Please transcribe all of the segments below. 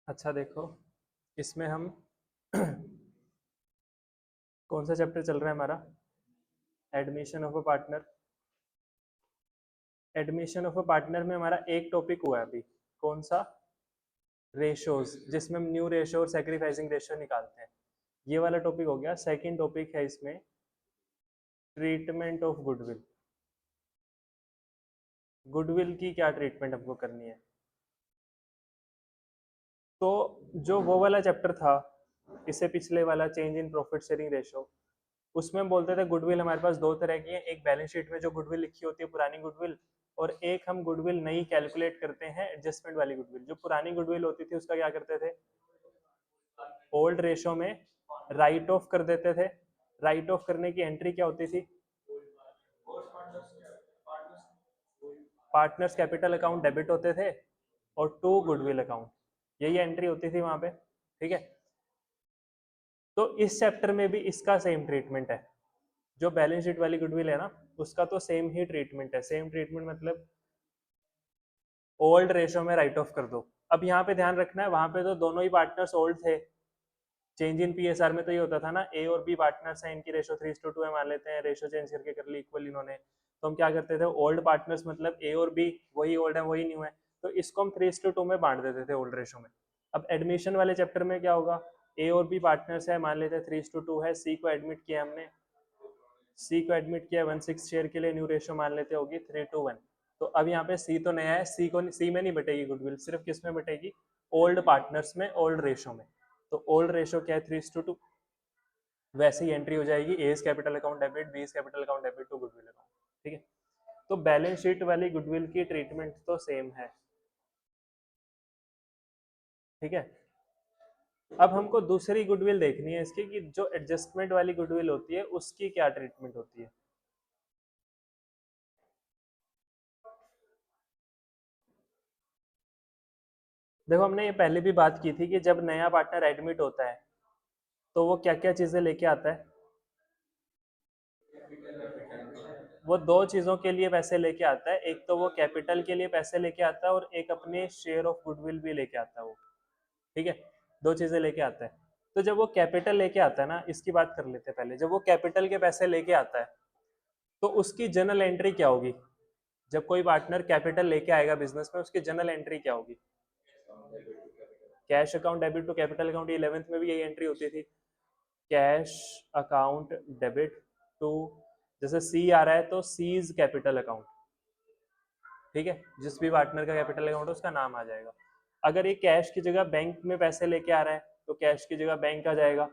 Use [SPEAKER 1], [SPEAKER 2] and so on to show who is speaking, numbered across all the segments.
[SPEAKER 1] अच्छा देखो, इसमें हम कौन सा चैप्टर चल रहा है हमारा? Admission of a partner. Admission of a partner में हमारा एक टॉपिक हुआ है अभी। कौन सा? रेशोज, जिसमें हम न्यू रेशो और सेक्रीफाइसिंग रेशो निकालते हैं। ये वाला टॉपिक हो गया। सेकंड टॉपिक है इसमें ट्रीटमेंट ऑफ गुडविल। गुडविल की क्या ट्रीटमेंट हमको करनी है? तो जो वो वाला चैप्टर था, इससे पिछले वाला change in profit sharing ratio, उसमें हम बोलते थे गुडविल हमारे पास दो तरह की है। एक बैलेंस शीट में जो गुडविल लिखी होती है पुरानी गुडविल, और एक हम गुडविल नई कैलकुलेट करते हैं एडजस्टमेंट वाली गुडविल। जो पुरानी गुडविल होती थी उसका क्या करते थे? ओल्ड रेशो में राइट ऑफ कर देते थे। राइट ऑफ करने की एंट्री क्या होती थी? पार्टनर्स कैपिटल अकाउंट डेबिट होते थे और टू गुडविल अकाउंट, यही एंट्री होती थी वहां पे। ठीक है, तो इस चैप्टर में भी इसका सेम ट्रीटमेंट है। जो बैलेंस शीट वाली गुडविल है ना, उसका तो सेम ही ट्रीटमेंट है। सेम ट्रीटमेंट मतलब ओल्ड रेशो में राइट ऑफ कर दो। अब यहाँ पे ध्यान रखना है, वहां पे तो दोनों ही पार्टनर्स ओल्ड थे। चेंज इन पीएसआर में तो ये होता था ना, ए और बी पार्टनर्स हैं, इनकी रेशो 3:2 है मान लेते हैं, रेशो चेंज करके कर ली इक्वल इन्होंने। तो हम क्या करते थे? ओल्ड पार्टनर्स मतलब ए और बी वही ओल्ड है वही न्यू है, तो इसको हम 3:2 में बांट देते थे ओल्ड रेशो में। अब एडमिशन वाले चैप्टर में क्या होगा? ए और बी पार्टनर्स है, मान लेते हैं 3:2 है, सी को एडमिट किया हमने, सी को एडमिट किया 1/6 शेयर के लिए, न्यू रेशो मान लेते होगी 3:1। तो अब यहाँ पे सी तो नया है, सी को सी में नहीं बटेगी गुडविल, सिर्फ किस में बटेगी? ओल्ड पार्टनर्स में, ओल्ड रेशो में। तो ओल्ड रेशो क्या है? 3:2। वैसे ही एंट्री हो जाएगी, A is capital account debit, B is capital account debit to goodwill account. ठीक है, तो बैलेंस शीट वाली गुडविल की ट्रीटमेंट तो सेम है। ठीक है, अब हमको दूसरी गुडविल देखनी है इसकी, कि जो एडजस्टमेंट वाली गुडविल होती है उसकी क्या ट्रीटमेंट होती है। देखो, हमने ये पहले भी बात की थी कि जब नया पार्टनर एडमिट होता है तो वो क्या क्या चीजें लेके आता है? वो दो चीजों के लिए पैसे लेके आता है, एक तो वो कैपिटल के लिए पैसे लेके आता है और एक अपने शेयर ऑफ गुडविल भी लेके आता है वो। ठीक है, दो चीजें लेके आता है। तो जब वो कैपिटल लेके आता है ना, इसकी बात कर लेते हैं पहले। जब वो कैपिटल के पैसे लेके आता है तो उसकी जर्नल एंट्री क्या होगी? जब कोई पार्टनर कैपिटल लेके आएगा बिजनेस में, उसकी जर्नल एंट्री क्या होगी? Cash account debit to capital account. 11th में भी यही एंट्री होती थी, कैश अकाउंट डेबिट टू, जैसे सी आ रहा है तो सीज कैपिटल अकाउंट। ठीक है, जिस भी पार्टनर का कैपिटल अकाउंट है उसका नाम आ जाएगा। अगर ये कैश की जगह बैंक में पैसे लेके आ रहा है तो कैश की जगह बैंक आ जाएगा।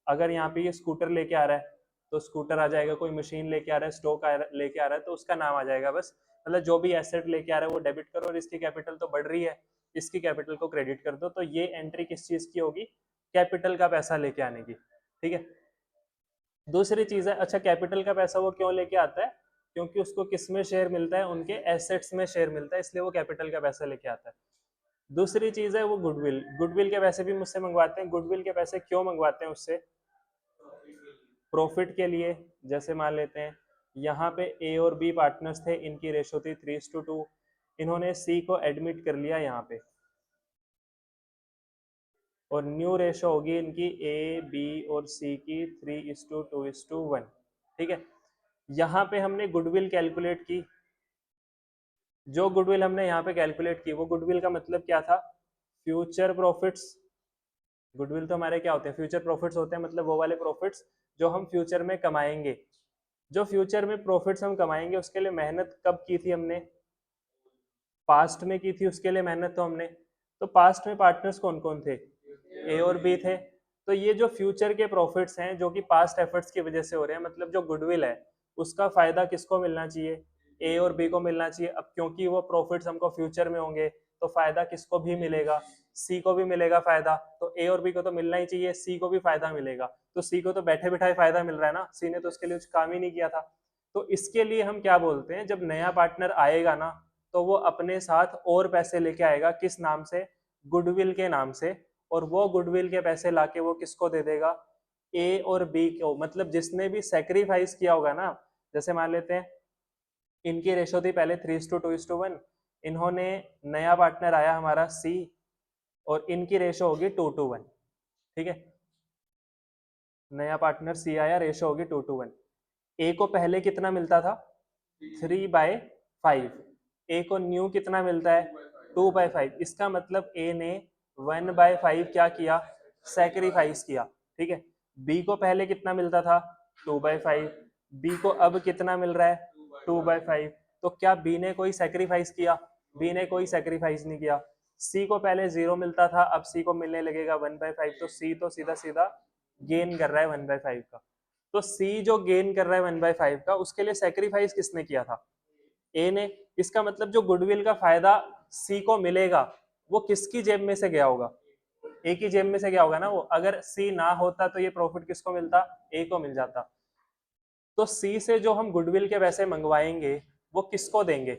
[SPEAKER 1] अगर यहाँ पे ये स्कूटर लेके आ रहा है तो स्कूटर आ जाएगा। कोई मशीन लेके आ रहा है, स्टॉक लेके आ रहा है, तो उसका नाम आ जाएगा बस। मतलब जो भी एसेट लेके आ रहा है वो डेबिट करो, और इसकी कैपिटल तो बढ़ रही है, इसकी कैपिटल को क्रेडिट कर दो। तो ये एंट्री किस चीज की होगी? कैपिटल का पैसा लेके आने की। ठीक है, दूसरी चीज है, अच्छा कैपिटल का पैसा वो क्यों लेके आता है? क्योंकि उसको किस में शेयर मिलता है? उनके एसेट्स में शेयर मिलता है, इसलिए वो कैपिटल का पैसा लेके आता है। दूसरी चीज है वो गुडविल। गुडविल के पैसे भी मुझसे मंगवाते हैं। गुडविल के पैसे क्यों मंगवाते हैं उससे? प्रॉफिट के लिए। जैसे मान लेते हैं यहाँ पे ए और बी पार्टनर्स थे, इनकी रेशो थी 3:2। इन्होंने सी को एडमिट कर लिया यहाँ पे, और न्यू रेशो होगी इनकी ए बी और सी की 3:2:1। ठीक है, यहाँ पे हमने गुडविल कैलकुलेट की। जो गुडविल हमने यहाँ पे कैलकुलेट की, वो गुडविल का मतलब क्या था? Future profits. गुडविल तो हमारे क्या होते हैं? फ्यूचर प्रॉफिट्स होते हैं, मतलब वो वाले प्रॉफिट्स जो हम फ्यूचर में कमाएंगे। जो फ्यूचर में प्रॉफिट्स हम कमाएंगे उसके लिए मेहनत कब की थी हमने? पास्ट में की थी उसके लिए मेहनत तो हमने। तो पास्ट में पार्टनर्स कौन कौन थे? ए और बी थे। तो ये जो फ्यूचर के प्रॉफिट्स हैं जो कि पास्ट एफर्ट्स की वजह से हो रहे हैं, मतलब जो गुडविल है उसका फायदा किसको मिलना चाहिए? ए और बी को मिलना चाहिए। अब क्योंकि वो प्रॉफिट्स हमको फ्यूचर में होंगे तो फायदा किसको भी मिलेगा? सी को भी मिलेगा फायदा। तो ए और बी को तो मिलना ही चाहिए, सी को भी फायदा मिलेगा। तो सी को तो बैठे बिठाए फायदा मिल रहा है ना, सी ने तो उसके लिए कुछ काम ही नहीं किया था। तो इसके लिए हम क्या बोलते हैं, जब नया पार्टनर आएगा ना तो वो अपने साथ और पैसे लेके आएगा। किस नाम से? गुडविल के नाम से। और वो गुडविल के पैसे लाके वो किसको दे देगा? ए और बी को, मतलब जिसने भी सेक्रीफाइस किया होगा ना। जैसे मान लेते हैं इनकी रेशो थी पहले 3:2:1। इन्होंने, नया पार्टनर आया हमारा सी, और इनकी रेशो होगी 2:1। ठीक है, नया पार्टनर सी आया, रेशो होगी 2:1। ए को पहले कितना मिलता था? 3/5। ए को न्यू कितना मिलता है? 2/5। इसका मतलब ए ने 1/5 क्या किया? सैक्रिफाइस किया। ठीक है, बी को पहले कितना मिलता था? 2/5। बी को अब कितना मिल रहा है? 2/5। तो क्या बी ने कोई सैक्रिफाइस किया? बी ने कोई सैक्रिफाइस नहीं किया। सी को पहले 0 मिलता था, अब सी को मिलने लगेगा 1/5। तो सी तो सीधा सीधा गेन कर रहा है 1/5 का। तो सी जो गेन कर रहा है 1/5 का, उसके लिए सैक्रिफाइस किसने किया था? ए ने। इसका मतलब जो गुडविल का फायदा सी को मिलेगा वो किसकी जेब में से गया होगा? ए की जेब में से गया होगा ना वो। अगर सी ना होता तो ये प्रॉफिट किसको मिलता? ए को मिल जाता। तो सी से जो हम गुडविल के पैसे मंगवाएंगे वो किसको देंगे?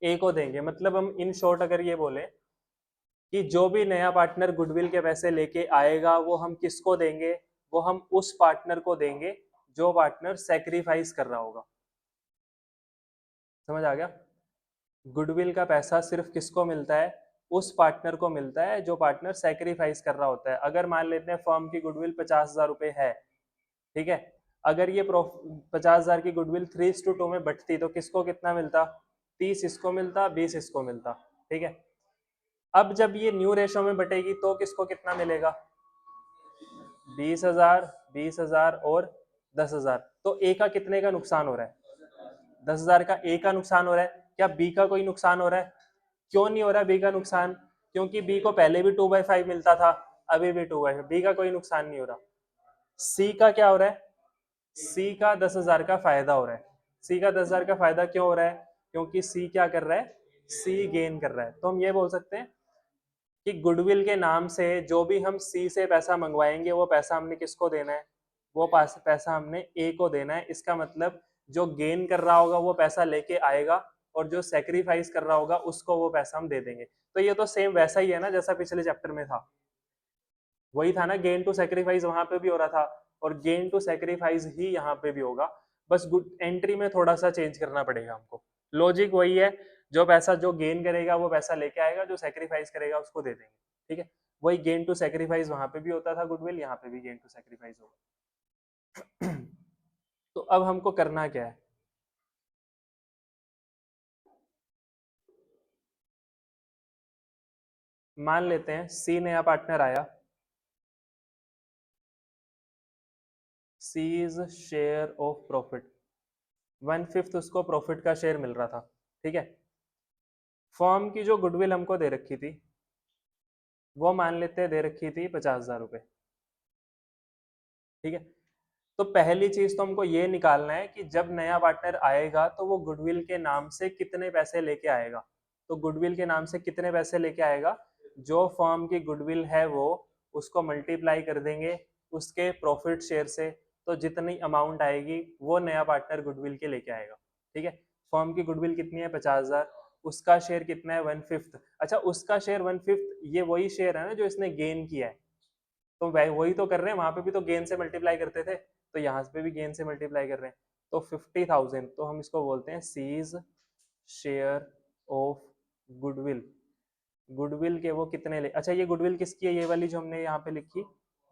[SPEAKER 1] ए को देंगे। मतलब हम इन शॉर्ट अगर ये बोले कि जो भी नया पार्टनर गुडविल के पैसे लेके आएगा वो हम किसको देंगे? वो हम उस पार्टनर को देंगे जो पार्टनर सैक्रिफाइस कर रहा होगा। समझ आ गया? गुडविल का पैसा सिर्फ किसको मिलता है? उस पार्टनर को मिलता है जो पार्टनर सैक्रिफाइस कर रहा होता है। अगर मान लेते हैं फर्म की गुडविल 50,000 रुपए है, ठीक है, अगर ये 50,000 की गुडविल 3:2 में बटती तो किसको कितना मिलता? 30 इसको मिलता, 20 इसको मिलता। ठीक है, अब जब ये न्यू रेशो में बटेगी तो किसको कितना मिलेगा? 20,000, 20,000 और 10,000। तो ए का कितने का नुकसान हो रहा है? 10,000 का ए का नुकसान हो रहा है। क्या बी का कोई नुकसान हो रहा है? क्यों नहीं हो रहा बी का नुकसान? क्योंकि बी को पहले भी 2/5 मिलता था, अभी भी 2/5। बी का कोई नुकसान नहीं हो रहा। सी का क्या हो रहा है? सी का 10,000 का फायदा हो रहा है। सी का 10,000 का फायदा क्यों हो रहा है? क्योंकि सी क्या कर रहा है? सी गेन कर रहा है। तो हम ये बोल सकते हैं कि गुडविल के नाम से जो भी हम सी से पैसा मंगवाएंगे वो पैसा हमने किसको देना है? वो पैसा हमने ए को देना है। इसका मतलब जो गेन कर रहा होगा वो पैसा लेके आएगा और जो सेक्रीफाइस कर रहा होगा उसको वो पैसा हम दे देंगे। तो ये तो सेम वैसा ही है ना जैसा पिछले चैप्टर में था। वही था ना, गेन टू सेक्रीफाइस वहां पे भी हो रहा था और गेन टू सेक्रीफाइस ही यहाँ पे भी होगा। बस गुड एंट्री में थोड़ा सा चेंज करना पड़ेगा हमको। लॉजिक वही है, जो पैसा जो गेन करेगा वो पैसा लेके आएगा, जो सेक्रीफाइस करेगा उसको दे देंगे। ठीक है, वही गेन टू सेक्रीफाइस वहां पे भी होता था गुडविल, यहाँ पे भी गेन टू सेक्रीफाइस होगा। तो अब हमको करना क्या है? मान लेते हैं सी नया पार्टनर आया, सीज शेयर ऑफ प्रॉफिट 1/5 उसको प्रॉफिट का शेयर मिल रहा था। ठीक है, फर्म की जो गुडविल हमको दे रखी थी वो मान लेते हैं दे रखी थी 50,000 रुपए। ठीक है, तो पहली चीज तो हमको ये निकालना है कि जब नया पार्टनर आएगा तो वो गुडविल के नाम से कितने पैसे लेके आएगा। तो गुडविल के नाम से कितने पैसे लेके आएगा? जो फर्म की गुडविल है वो उसको मल्टीप्लाई कर देंगे उसके प्रॉफिट शेयर से, तो जितनी अमाउंट आएगी वो नया पार्टनर गुडविल के लेके आएगा। ठीक है, फर्म की गुडविल कितनी है? 50,000। उसका शेयर कितना है? 1/5। अच्छा, उसका शेयर 1/5 ये वही शेयर है ना जो इसने गेन किया है। तो वही तो कर रहे हैं, वहां पे भी तो गेन से मल्टीप्लाई करते थे, तो यहाँ पे भी गेन से मल्टीप्लाई कर रहे हैं। तो 50,000, तो हम इसको बोलते हैं C's share of goodwill. Goodwill के वो कितने ले, अच्छा ये गुडविल किसकी है? ये वाली जो हमने यहाँ पे लिखी,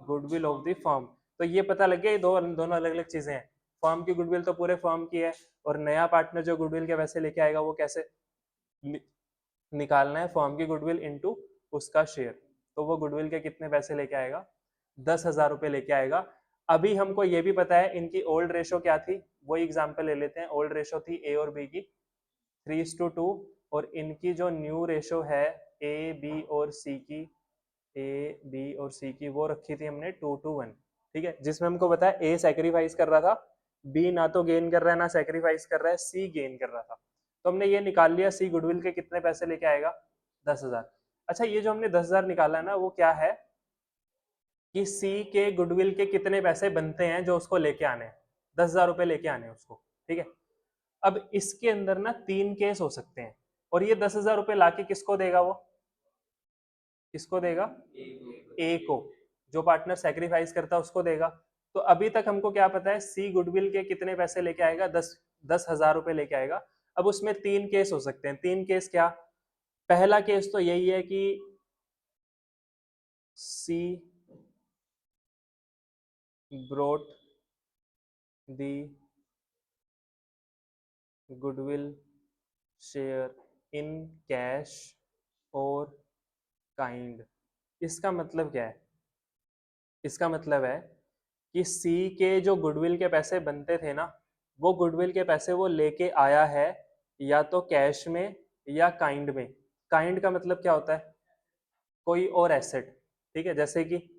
[SPEAKER 1] गुडविल ऑफ द फर्म। तो ये पता लग गया ये दोनों अलग अलग चीजें हैं। फर्म की गुडविल तो पूरे फर्म की है, और नया पार्टनर जो गुडविल के पैसे लेके आएगा वो कैसे निकालना है? फर्म की गुडविल इनटू उसका शेयर। तो वो गुडविल के कितने पैसे लेके आएगा? 10,000 रुपए लेके आएगा। अभी हमको ये भी पता है इनकी ओल्ड रेशो क्या थी, वही एग्जांपल ले लेते हैं। ओल्ड रेशो थी ए और बी की 3:2, और इनकी जो न्यू रेशो है ए बी और सी की, ए बी और सी की वो रखी थी हमने 2:1। ठीक है, जिसमें हमको पता है ए सेक्रीफाइस कर रहा था, बी ना तो गेन कर रहा है ना सेक्रीफाइस कर रहा है, सी गेन कर रहा था। तो हमने ये निकाल लिया सी गुडविल के कितने पैसे लेके आएगा? 10,000। अच्छा, ये जो हमने 10,000 निकाला है ना वो क्या है कि सी के गुडविल के कितने पैसे बनते हैं जो उसको लेके आने हैं? 10,000 रुपए लेके आने हैं उसको। ठीक है, अब इसके अंदर ना 3 केस हो सकते हैं, और ये 10,000 रुपए लाके किसको देगा? वो किसको देगा? ए को। जो पार्टनर सेक्रीफाइस करता है उसको देगा। तो अभी तक हमको क्या पता है? सी गुडविल के कितने पैसे लेके आएगा? 10,000 रुपए लेके आएगा। अब उसमें 3 केस हो सकते हैं। 3 केस क्या? पहला केस तो यही है कि सी brought the goodwill share in cash और काइंड। इसका मतलब क्या है? इसका मतलब है कि सी के जो गुडविल के पैसे बनते थे ना, वो गुडविल के पैसे वो लेके आया है या तो कैश में या काइंड में। काइंड का मतलब क्या होता है? कोई और एसेट। ठीक है, जैसे कि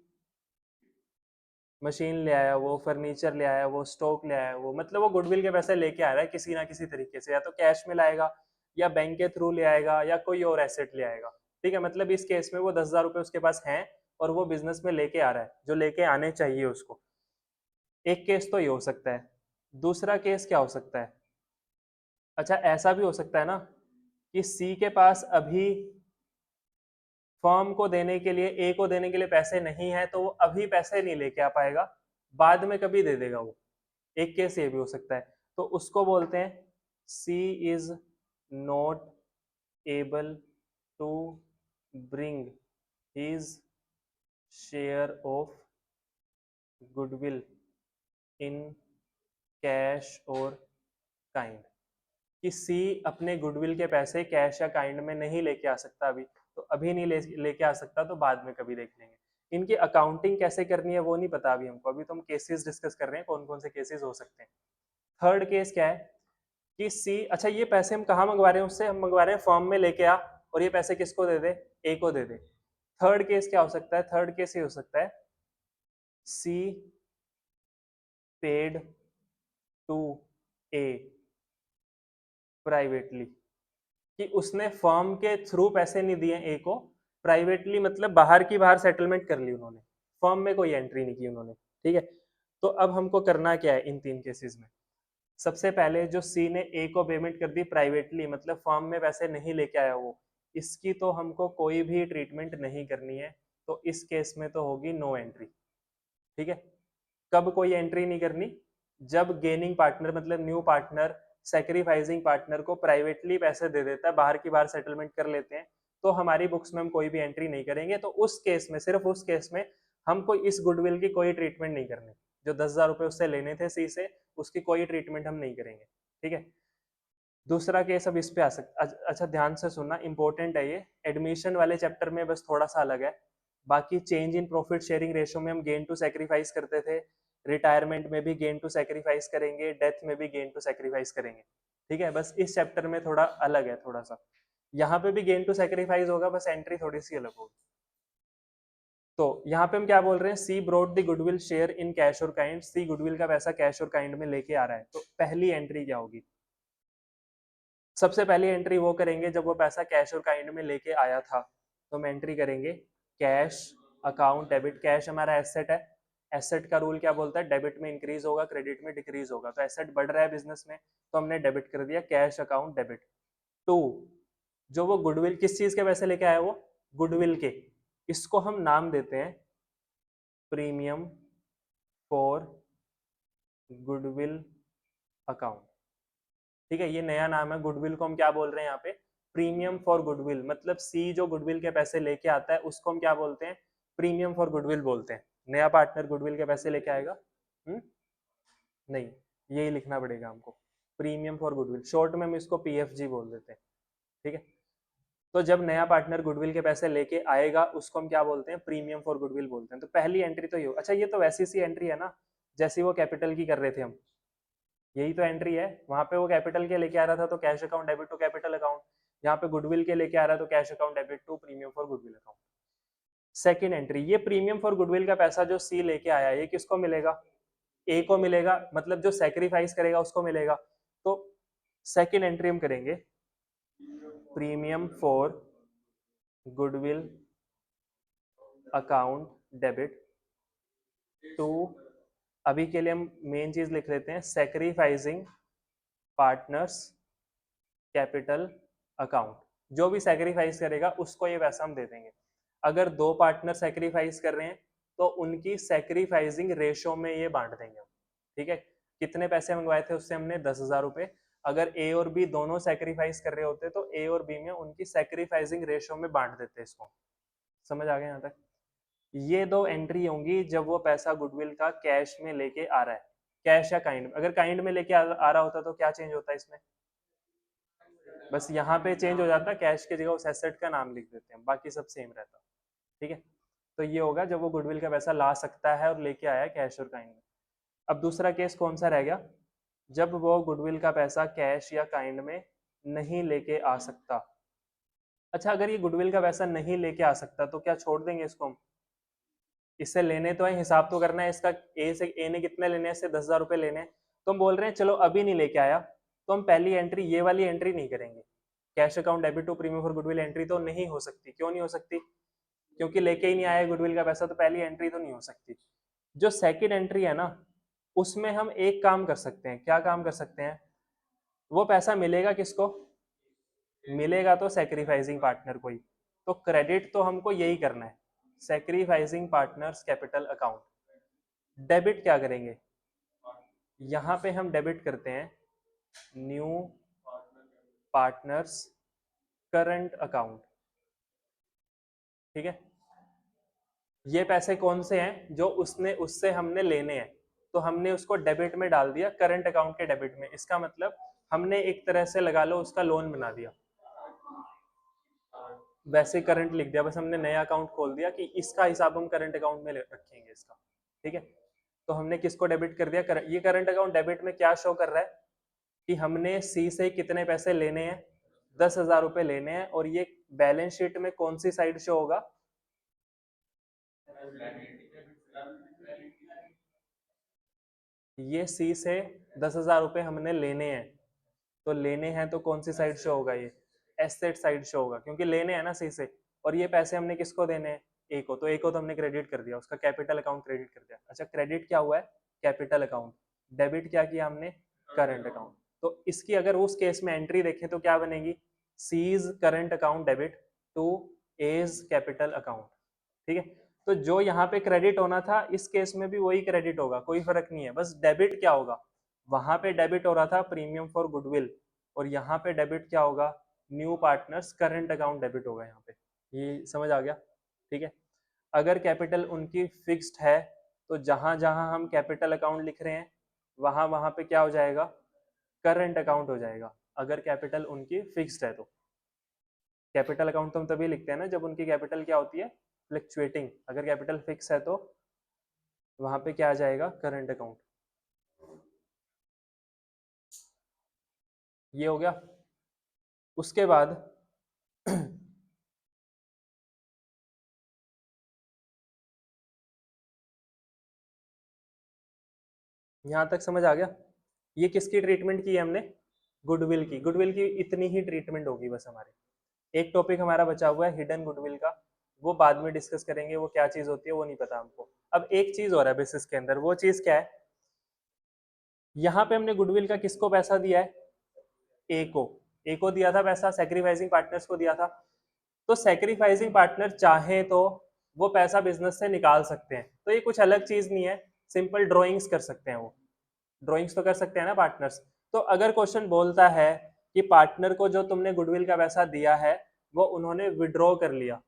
[SPEAKER 1] मशीन ले आया वो, फर्नीचर ले आया वो, स्टॉक ले आया वो, मतलब वो गुडविल के पैसे लेके आ रहा है किसी ना किसी तरीके से, या तो कैश में लाएगा या बैंक के थ्रू ले आएगा या कोई और एसेट ले आएगा। ठीक है, मतलब इस केस में वो 10,000 रुपए उसके पास हैं और वो बिजनेस में लेके आ रहा है जो लेके आने चाहिए उसको। एक केस तो ये हो सकता है। दूसरा केस क्या हो सकता है? अच्छा, ऐसा भी हो सकता है ना कि सी के पास अभी फर्म को देने के लिए, ए को देने के लिए पैसे नहीं है, तो वो अभी पैसे नहीं लेके आ पाएगा, बाद में कभी दे देगा वो। एक केस ये भी हो सकता है। तो उसको बोलते हैं C is not able to bring his share of goodwill in cash or kind. कि सी अपने गुडविल के पैसे कैश या काइंड में नहीं लेके आ सकता अभी, तो अभी नहीं लेके आ सकता, तो बाद में कभी देख लेंगे। इनकी अकाउंटिंग कैसे करनी है वो नहीं पता अभी हमको, अभी तो हम केसेस डिस्कस कर रहे हैं कौन कौन से केसेस हो सकते हैं। थर्ड केस क्या है कि सी, अच्छा ये पैसे हम कहाँ मंगवा रहे हैं उससे? हम मंगवा रहे हैं फॉर्म में लेके आ, और ये पैसे किसको दे दे? ए को दे दे। थर्ड केस क्या हो सकता है? थर्ड केस ये हो सकता है सी पेड टू ए प्राइवेटली, कि उसने फर्म के थ्रू पैसे नहीं दिए ए को, प्राइवेटली मतलब बाहर की बाहर सेटलमेंट कर ली उन्होंने, फर्म में कोई एंट्री नहीं की उन्होंने। ठीक है, तो अब हमको करना क्या है इन तीन केसेस में? सबसे पहले जो सी ने ए को पेमेंट कर दी प्राइवेटली, मतलब फर्म में पैसे नहीं लेके आया वो, इसकी तो हमको कोई भी ट्रीटमेंट नहीं करनी है, तो इस केस में तो होगी नो एंट्री। ठीक है, कब कोई एंट्री नहीं करनी? जब गेनिंग पार्टनर मतलब न्यू पार्टनर सेक्रीफाइसिंग पार्टनर को प्राइवेटली पैसे दे देता है, बाहर की बाहर सेटलमेंट कर लेते हैं, तो हमारी बुक्स में हम कोई भी एंट्री नहीं करेंगे। तो उस केस में, सिर्फ उस केस में हमको इस गुडविल की कोई ट्रीटमेंट नहीं करनी। जो 10,000 रुपए उससे लेने थे सी से, उसकी कोई ट्रीटमेंट हम नहीं करेंगे। ठीक है, दूसरा केस अब इस पे आ सकता। अच्छा ध्यान से सुनना, इंपॉर्टेंट है ये, एडमिशन वाले चैप्टर में बस थोड़ा सा अलग है। बाकी change in profit sharing ratio में हम गेन टू सेक्रीफाइस करते थे, रिटायरमेंट में भी गेन टू सेक्रीफाइस करेंगे, डेथ में भी गेन टू सेक्रीफाइस करेंगे। ठीक है, बस इस चैप्टर में थोड़ा अलग है थोड़ा सा, यहाँ पे भी गेन टू सेक्रीफाइस होगा, बस एंट्री थोड़ी सी अलग होगी। तो यहाँ पे हम क्या बोल रहे हैं? C brought the goodwill share in cash or kind, C goodwill का पैसा कैश और काइंड में लेके आ रहा है, तो पहली एंट्री क्या होगी? सबसे पहली एंट्री वो करेंगे जब वो पैसा कैश और काइंड में लेके आया था, तो हम एंट्री करेंगे कैश अकाउंट डेबिट। कैश हमारा एसेट है, एसेट का रूल क्या बोलता है? डेबिट में इंक्रीज होगा, क्रेडिट में डिक्रीज होगा, तो एसेट बढ़ रहा है बिजनेस में, तो हमने डेबिट कर दिया, कैश अकाउंट डेबिट। टू, जो वो गुडविल किस चीज के पैसे लेके आया? वो गुडविल के, इसको हम नाम देते हैं प्रीमियम फॉर गुडविल अकाउंट। ठीक है, ये नया नाम है, गुडविल को हम क्या बोल रहे हैं यहाँ पे? Premium for goodwill. मतलब सी जो गुडविल के पैसे लेके आता है उसको हम क्या बोलते हैं? प्रीमियम फॉर गुडविल बोलते हैं। नया पार्टनर गुडविल के पैसे लेके आएगा। नहीं, यही लिखना पड़ेगा हमको, प्रीमियम फॉर गुडविल, शॉर्ट में हम इसको पीएफजी बोल देते हैं। ठीक है, तो जब नया पार्टनर गुडविल के पैसे लेके आएगा उसको हम क्या बोलते हैं? प्रीमियम फॉर गुडविल बोलते हैं। तो पहली एंट्री तो ये। अच्छा, ये तो वैसी सी एंट्री है ना जैसी वो कैपिटल की कर रहे थे हम, यही तो एंट्री है। वहां पे वो कैपिटल के लेके आ रहा था तो cash account debit to capital account, यहाँ पे गुडविल के लेके आ रहा है तो cash account debit to premium for goodwill account. Second entry, ये प्रीमियम फॉर गुडविल का पैसा जो सी लेके आया ये किसको मिलेगा? ए को मिलेगा, मतलब जो सेक्रीफाइस करेगा उसको मिलेगा। तो सेकंड एंट्री हम करेंगे premium for goodwill account debit to, अभी के लिए हम मेन चीज लिख लेते हैं सेक्रीफाइसिंग पार्टनर्स कैपिटल अकाउंट। जो भी सेक्रीफाइस करेगा उसको ये पैसा हम दे देंगे। अगर दो पार्टनर सेक्रीफाइस कर रहे हैं तो उनकी सेक्रीफाइसिंग रेशो में ये बांट देंगे हम। ठीक है, कितने पैसे मंगवाए थे उससे हमने? 10,000 रुपए। अगर ए और बी दोनों सेक्रीफाइस कर रहे होते तो ए और बी में उनकी सेक्रीफाइसिंग रेशो में बांट देते इसको। समझ आ गया यहाँ तक? ये दो एंट्री होंगी जब वो पैसा गुडविल का कैश में लेके आ रहा है, कैश या काइंड में। अगर काइंड में लेके आ रहा होता तो क्या चेंज होता है इसमें, बस यहाँ पे चेंज हो जाता, कैश की जगह उस एसेट का नाम लिख देते हैं, बाकी सब सेम रहता। ठीक है, तो ये होगा जब वो गुडविल का पैसा ला सकता है और लेके आया कैश और काइंड में। अब दूसरा केस कौन सा रह गया, जब वो गुडविल का पैसा कैश या काइंड में नहीं लेके आ सकता। अच्छा, अगर ये गुडविल का पैसा नहीं लेके आ सकता तो क्या छोड़ देंगे इसको हम, इससे लेने तो है, हिसाब तो करना है इसका, ए ने कितने लेने हैं, इससे 10,000 रुपए लेने हैं, तो हम बोल रहे हैं चलो अभी नहीं लेके आया तो हम पहली एंट्री ये वाली एंट्री नहीं करेंगे, cash account debit to premium for goodwill entry तो नहीं हो सकती। क्यों नहीं हो सकती, क्योंकि लेके ही नहीं आया गुडविल का पैसा, तो पहली एंट्री तो नहीं हो सकती। जो सेकंड एंट्री है ना, उसमें हम एक काम कर सकते हैं। क्या काम कर सकते हैं, वो पैसा मिलेगा किसको, मिलेगा तो सेक्रीफाइसिंग पार्टनर को ही, तो क्रेडिट तो हमको यही करना है, sacrificing partners capital account. Debit क्या करेंगे, यहां पे हम डेबिट करते हैं न्यू पार्टनर्स करंट अकाउंट। ठीक है, ये पैसे कौन से हैं, जो उसने उससे हमने लेने हैं, तो हमने उसको डेबिट में डाल दिया, करंट अकाउंट के डेबिट में। इसका मतलब हमने एक तरह से लगा लो उसका लोन बना दिया, वैसे करंट लिख दिया, बस हमने नया अकाउंट खोल दिया कि इसका हिसाब हम करंट अकाउंट में रखेंगे इसका। ठीक है, तो हमने किसको डेबिट कर दिया, ये करंट अकाउंट डेबिट में क्या शो कर रहा है कि हमने सी से कितने पैसे लेने हैं, 10,000 रुपए लेने हैं, और ये बैलेंस शीट में कौन सी साइड शो होगा, ये सी से 10,000 रुपए हमने लेने हैं, तो लेने हैं तो कौन सी साइड शो होगा, ये एसेट साइड शो होगा, क्योंकि लेने हैं ना सी से, और ये पैसे हमने किसको देने हैं, ए को, तो ए को तो हमने क्रेडिट कर दिया, उसका कैपिटल अकाउंट क्रेडिट कर दिया। अच्छा, क्रेडिट क्या हुआ है, कैपिटल अकाउंट, डेबिट क्या किया हमने, करंट अकाउंट। तो इसकी अगर उस केस में एंट्री देखें तो क्या बनेगी, C's current account debit to as capital account. ठीक है, तो जो यहाँ पे क्रेडिट होना था इस केस में भी वही क्रेडिट होगा, कोई फर्क नहीं है, बस डेबिट क्या होगा, वहां पे डेबिट हो रहा था प्रीमियम फॉर गुडविल, और यहाँ पे डेबिट क्या होगा, new partners current account debit होगा यहाँ पे। ये समझ आ गया। ठीक है, अगर कैपिटल उनकी फिक्स्ड है तो जहां जहां हम कैपिटल अकाउंट लिख रहे हैं वहां वहां पे क्या हो जाएगा, करंट अकाउंट हो जाएगा, अगर कैपिटल उनकी फिक्स्ड है तो। कैपिटल अकाउंट तो हम तभी लिखते हैं ना जब उनकी कैपिटल क्या होती है, फ्लक्चुएटिंग। अगर कैपिटल फिक्स है तो वहां पे क्या आ जाएगा, करंट अकाउंट। ये हो गया। उसके बाद यहां तक समझ आ गया, ये किसकी ट्रीटमेंट की है हमने, गुडविल की। गुडविल की इतनी ही ट्रीटमेंट होगी बस हमारे। एक टॉपिक हमारा बचा हुआ है हिडन गुडविल का, वो बाद में डिस्कस करेंगे, वो क्या चीज होती है वो नहीं पता हमको। अब एक चीज और है बेसिस के अंदर, वो चीज क्या है, यहाँ पे हमने गुडविल का किसको पैसा दिया है, ए को, ए को दिया था पैसा, सेक्रीफाइसिंग पार्टनर्स को दिया था। तो सेक्रीफाइसिंग पार्टनर चाहे तो वो पैसा बिजनेस से निकाल सकते हैं, तो ये कुछ अलग चीज नहीं है, सिंपल ड्रॉइंग्स कर सकते हैं, वो ड्रॉइंग्स तो कर सकते हैं ना पार्टनर्स। तो अगर क्वेश्चन बोलता है कि पार्टनर को जो तुमने गुडविल का पैसा दिया है वो उन्होंने विड्रॉ कर लिया,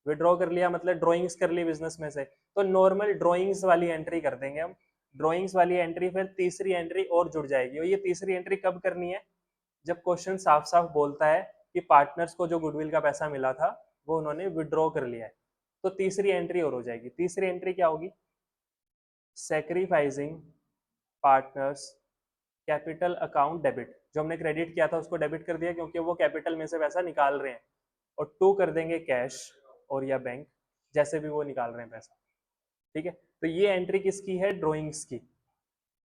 [SPEAKER 1] विड्रॉ कर लिया मतलब ड्रॉइंग्स कर ली बिजनेस में से, तो नॉर्मल ड्रॉइंग्स वाली एंट्री कर देंगे हम। ड्रॉइंग्स वाली एंट्री, फिर तीसरी एंट्री और जुड़ जाएगी, और ये तीसरी एंट्री कब करनी है, जब क्वेश्चन साफ साफ बोलता है कि पार्टनर्स को जो गुडविल का पैसा मिला था वो उन्होंने विड्रॉ कर लिया है, तो तीसरी एंट्री और हो जाएगी। तीसरी एंट्री क्या होगी, sacrificing partners capital account debit, जो हमने क्रेडिट किया था उसको डेबिट कर दिया क्योंकि वो कैपिटल में से पैसा निकाल रहे हैं, और टू कर देंगे कैश और या बैंक, जैसे भी वो निकाल रहे हैं पैसा। ठीक है, तो ये एंट्री किसकी है, ड्रॉइंग्स की।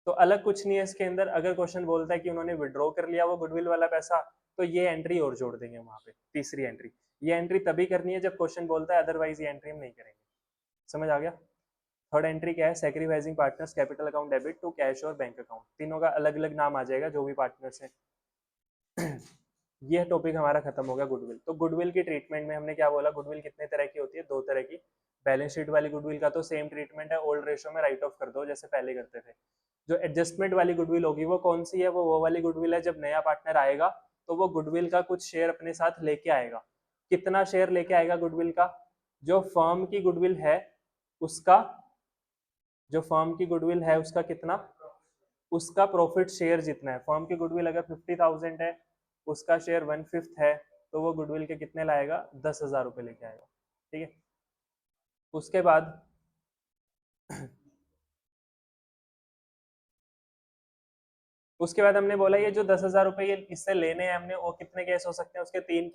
[SPEAKER 1] तो अलग कुछ नहीं है इसके अंदर। अगर क्वेश्चन बोलता है कि उन्होंने विड्रॉ कर लिया वो गुडविल वाला पैसा, तो ये एंट्री और जोड़ देंगे वहां पे, तीसरी एंट्री। ये एंट्री तभी करनी है जब क्वेश्चन बोलता है, अदरवाइज ये एंट्री हम नहीं करेंगे। समझ आ गया। थर्ड एंट्री क्या है, sacrificing partners capital account debit to cash और बैंक अकाउंट, तीनों का अलग अलग नाम आ जाएगा जो भी पार्टनर्स है। ये टॉपिक हमारा खत्म हो गया गुडविल। तो गुडविल की ट्रीटमेंट में हमने क्या बोला, गुडविल कितने तरह की होती है, दो तरह की। बैलेंस शीट वाली गुडविल का तो सेम ट्रीटमेंट है, ओल्ड रेशो में राइट ऑफ कर दो जैसे पहले करते थे। जो एडजस्टमेंट वाली गुडविल होगी वो कौन सी है, वो वाली गुडविल है जब नया पार्टनर आएगा तो वो गुडविल का कुछ शेयर अपने साथ लेके आएगा। कितना शेयर लेके आएगा गुडविल का, जो फर्म की गुडविल है उसका जो फर्म की गुडविल है उसका कितना, उसका प्रॉफिट शेयर जितना है। फर्म की गुडविल अगर 50,000 है, उसका शेयर 1/5 है, तो वो गुडविल के कितने लाएगा, 10,000 रुपये लेके आएगा। ठीक है, उसके बाद उसके बाद हमने बोला ये जो 10,000 रुपये ये इससे लेने हैं हमने, वो कितने केस हो सकते हैं, उसके तीन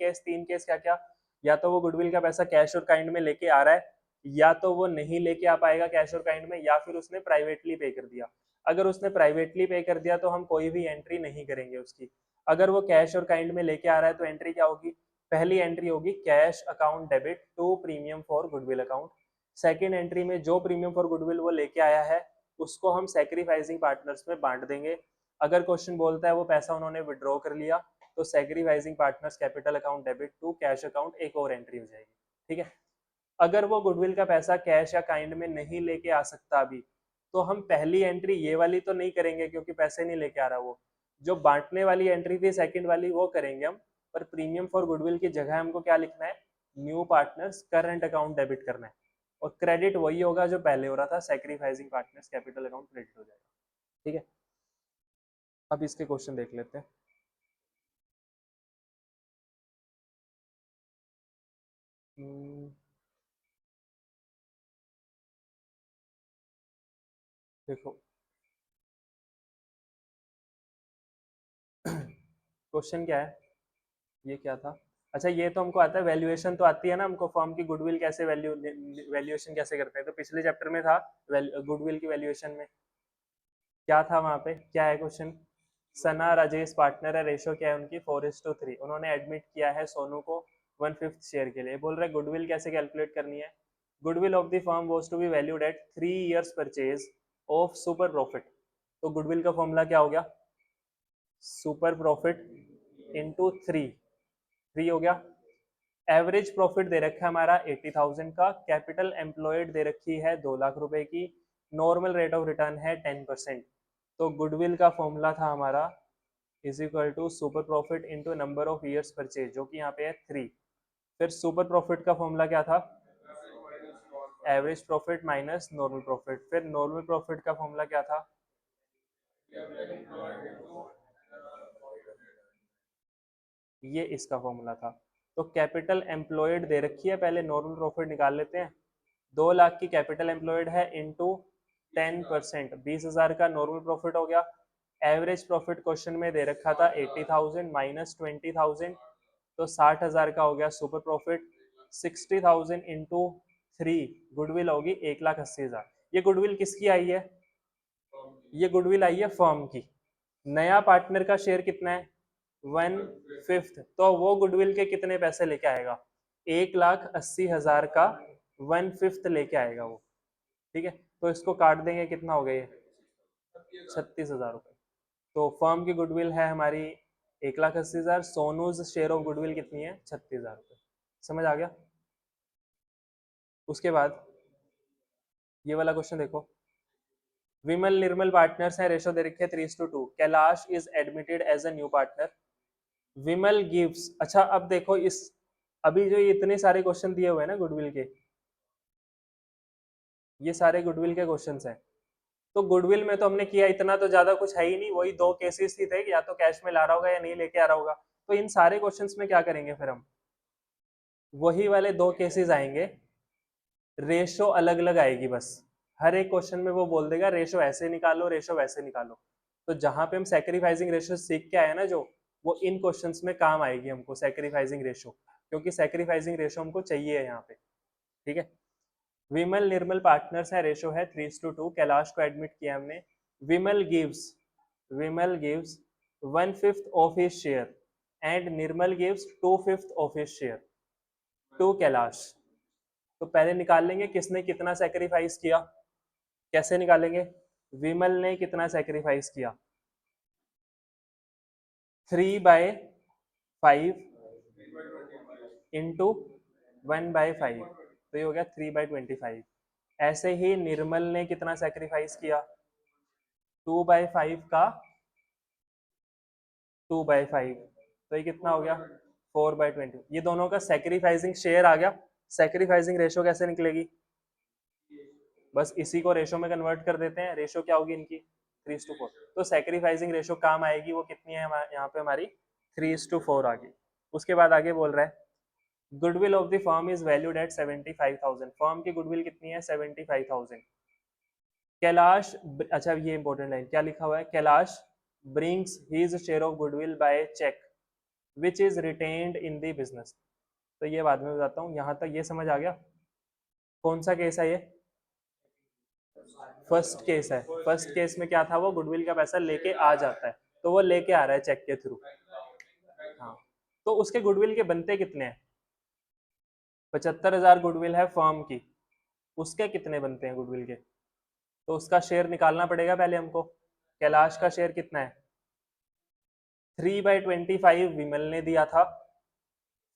[SPEAKER 1] केस क्या क्या, या तो वो गुडविल का पैसा कैश और काइंड में लेके आ रहा है, या तो वो नहीं लेके आ पाएगा कैश और काइंड में, या फिर उसने प्राइवेटली पे कर दिया। अगर उसने प्राइवेटली पे कर दिया तो हम कोई भी एंट्री नहीं करेंगे उसकी। अगर वो कैश और काइंड में लेके आ रहा है तो एंट्री क्या होगी, पहली एंट्री होगी cash account debit to premium for goodwill account. Second entry में जो प्रीमियम फॉर गुडविल वो लेके आया है उसको हम सेक्रीफाइसिंग पार्टनर्स में बांट देंगे। अगर क्वेश्चन बोलता है वो पैसा उन्होंने विड्रॉ कर लिया तो sacrificing partners capital account debit to cash account एक और एंट्री हो जाएगी। ठीक है, अगर वो गुडविल का पैसा कैश या काइंड में नहीं लेके आ सकता अभी, तो हम पहली एंट्री ये वाली तो नहीं करेंगे क्योंकि पैसे नहीं लेके आ रहा वो, जो बांटने वाली एंट्री थी सेकंड वाली वो करेंगे हम। पर प्रीमियम फॉर गुडविल की जगह हमको क्या लिखना है, new partners current account debit करना है, और क्रेडिट वही होगा जो पहले हो रहा था, sacrificing partners capital account credit हो जाएगा। ठीक है, अब इसके क्वेश्चन देख लेते हैं। देखो क्वेश्चन क्या है, ये क्या था, अच्छा ये तो हमको आता है, वैल्यूएशन तो आती है ना हमको, फर्म की गुडविल कैसे वैल्यूएशन कैसे करते हैं, तो पिछले चैप्टर में था गुडविल की वैल्यूएशन में क्या था, वहां पे क्या है क्वेश्चन, सना राजेश पार्टनर है, रेशो क्या है उनकी 4:3, उन्होंने एडमिट किया है सोनू को 1/5 शेयर के लिए। बोल रहे गुडविल कैसे कैलकुलेट करनी है, goodwill of the firm was to be valued at 3 years purchase of super profit. तो गुडविल का फॉर्मूला क्या हो गया, सुपर प्रॉफिट इंटू 3 हो गया। एवरेज प्रॉफिट दे रखा है हमारा 80,000 का, कैपिटल एम्प्लॉयड दे रखी है 2 लाख रुपए की, नॉर्मल रेट ऑफ रिटर्न है 10%। तो गुडविल का फॉर्मूला था हमारा is equal to super profit into number of years purchase, जो कि यहाँ पे है 3। फिर सुपर प्रॉफिट का फॉर्मूला क्या था, average profit minus normal profit. फिर नॉर्मल प्रॉफिट का फॉर्मूला क्या था, ये इसका फॉर्मूला था। तो कैपिटल एम्प्लॉयड दे रखी है, पहले नॉर्मल प्रॉफिट निकाल लेते हैं। 2 लाख की कैपिटल एम्प्लॉयड है इंटू 10%, 20,000 का नॉर्मल प्रॉफिट हो गया। एवरेज प्रॉफिट क्वेश्चन में दे रखा था 80,000 माइनस 20,000, तो 60,000 का हो गया सुपर प्रॉफिट। 60,000 इंटू 3 गुडविल होगी 1,80,000। ये गुडविल किसकी आई है, ये गुडविल आई है फर्म की। नया पार्टनर का शेयर कितना है, 1/5, तो वो गुडविल के कितने पैसे लेके आएगा, 1,80,000 का 1/5 लेके आएगा वो। ठीक है, तो इसको काट देंगे, कितना हो गया ये 36,000 रुपये। तो फर्म की गुडविल है हमारी 1,80,000, सोनूज शेयर ऑफ गुडविल कितनी है 36,000 रुपये। समझ आ गया। उसके बाद ये वाला क्वेश्चन देखो, विमल निर्मल पार्टनर्स हैं, रेशो दे रखी है 3:2, Kailash is admitted as a new partner, Vimal gives. अच्छा अब देखो इस, अभी जो इतने सारे क्वेश्चन दिए हुए हैं ना गुडविल के, ये सारे गुडविल के क्वेश्चंस हैं। तो गुडविल में तो हमने किया, इतना तो ज्यादा कुछ है ही नहीं, वही 2 केसेस ही थे, या तो कैश में ला रहा होगा या नहीं लेके आ रहा होगा। तो इन सारे क्वेश्चंस में क्या करेंगे फिर हम, वही वाले 2 केसेस आएंगे, रेशो अलग अलग आएगी बस। हर एक क्वेश्चन में वो बोल देगा रेशो ऐसे निकालो, रेशो वैसे निकालो। तो जहां पे हम सेक्रीफाइसिंग रेशो सीख के आए ना जो, वो इन क्वेश्चंस में काम आएगी हमको सेक्रीफाइसिंग रेशो, क्योंकि सेक्रीफाइसिंग रेशो हमको चाहिए है यहाँ पे। ठीक है, विमल निर्मल पार्टनर्स है, रेशो है 3:2, कैलाश को एडमिट किया हमने। Vimal gives 1/5 of his share and Nirmal gives 2/5 of his share to Kailash. तो पहले निकाल लेंगे किसने कितना सेक्रीफाइस किया, कैसे निकालेंगे, विमल ने कितना सेक्रीफाइस किया, 3/5 इंटू 1/5, तो ये हो गया 3/25। ऐसे ही निर्मल ने कितना सेक्रीफाइस किया, 2/5 का 2/5, तो ये कितना हो गया 4/20। ये दोनों का सेक्रीफाइसिंग शेयर आ गया। सेक्रीफाइसिंग रेशो कैसे निकलेगी, बस इसी को रेशो में कन्वर्ट कर देते हैं। रेशो क्या होगी इनकी 3:4। तो सैक्रिफाइसिंग रेशो काम आएगी, वो कितनी है यहाँ पे हमारी 3:4 आ गई। उसके बाद आगे बोल रहा है goodwill of the firm is valued at 75,000। Firm की गुडविल कितनी है 75,000। कैलाश, अच्छा ये इंपॉर्टेंट लाइन क्या लिखा हुआ है, Kailash brings his share of goodwill by cheque which is retained in the business. तो ये बाद में बताता हूँ, यहाँ तक ये समझ आ गया। कौन सा केस है ये, फर्स्ट केस है। फर्स्ट केस में क्या था, वो गुडविल का पैसा लेके आ जाता है, तो वो लेके आ रहा है चेक के थ्रू। हाँ, तो उसके गुडविल के बनते कितने हैं, 75,000 गुडविल है फर्म की, उसके कितने बनते हैं गुडविल के, तो उसका शेयर निकालना पड़ेगा पहले हमको। कैलाश का शेयर कितना है, 3/25 विमल ने दिया था,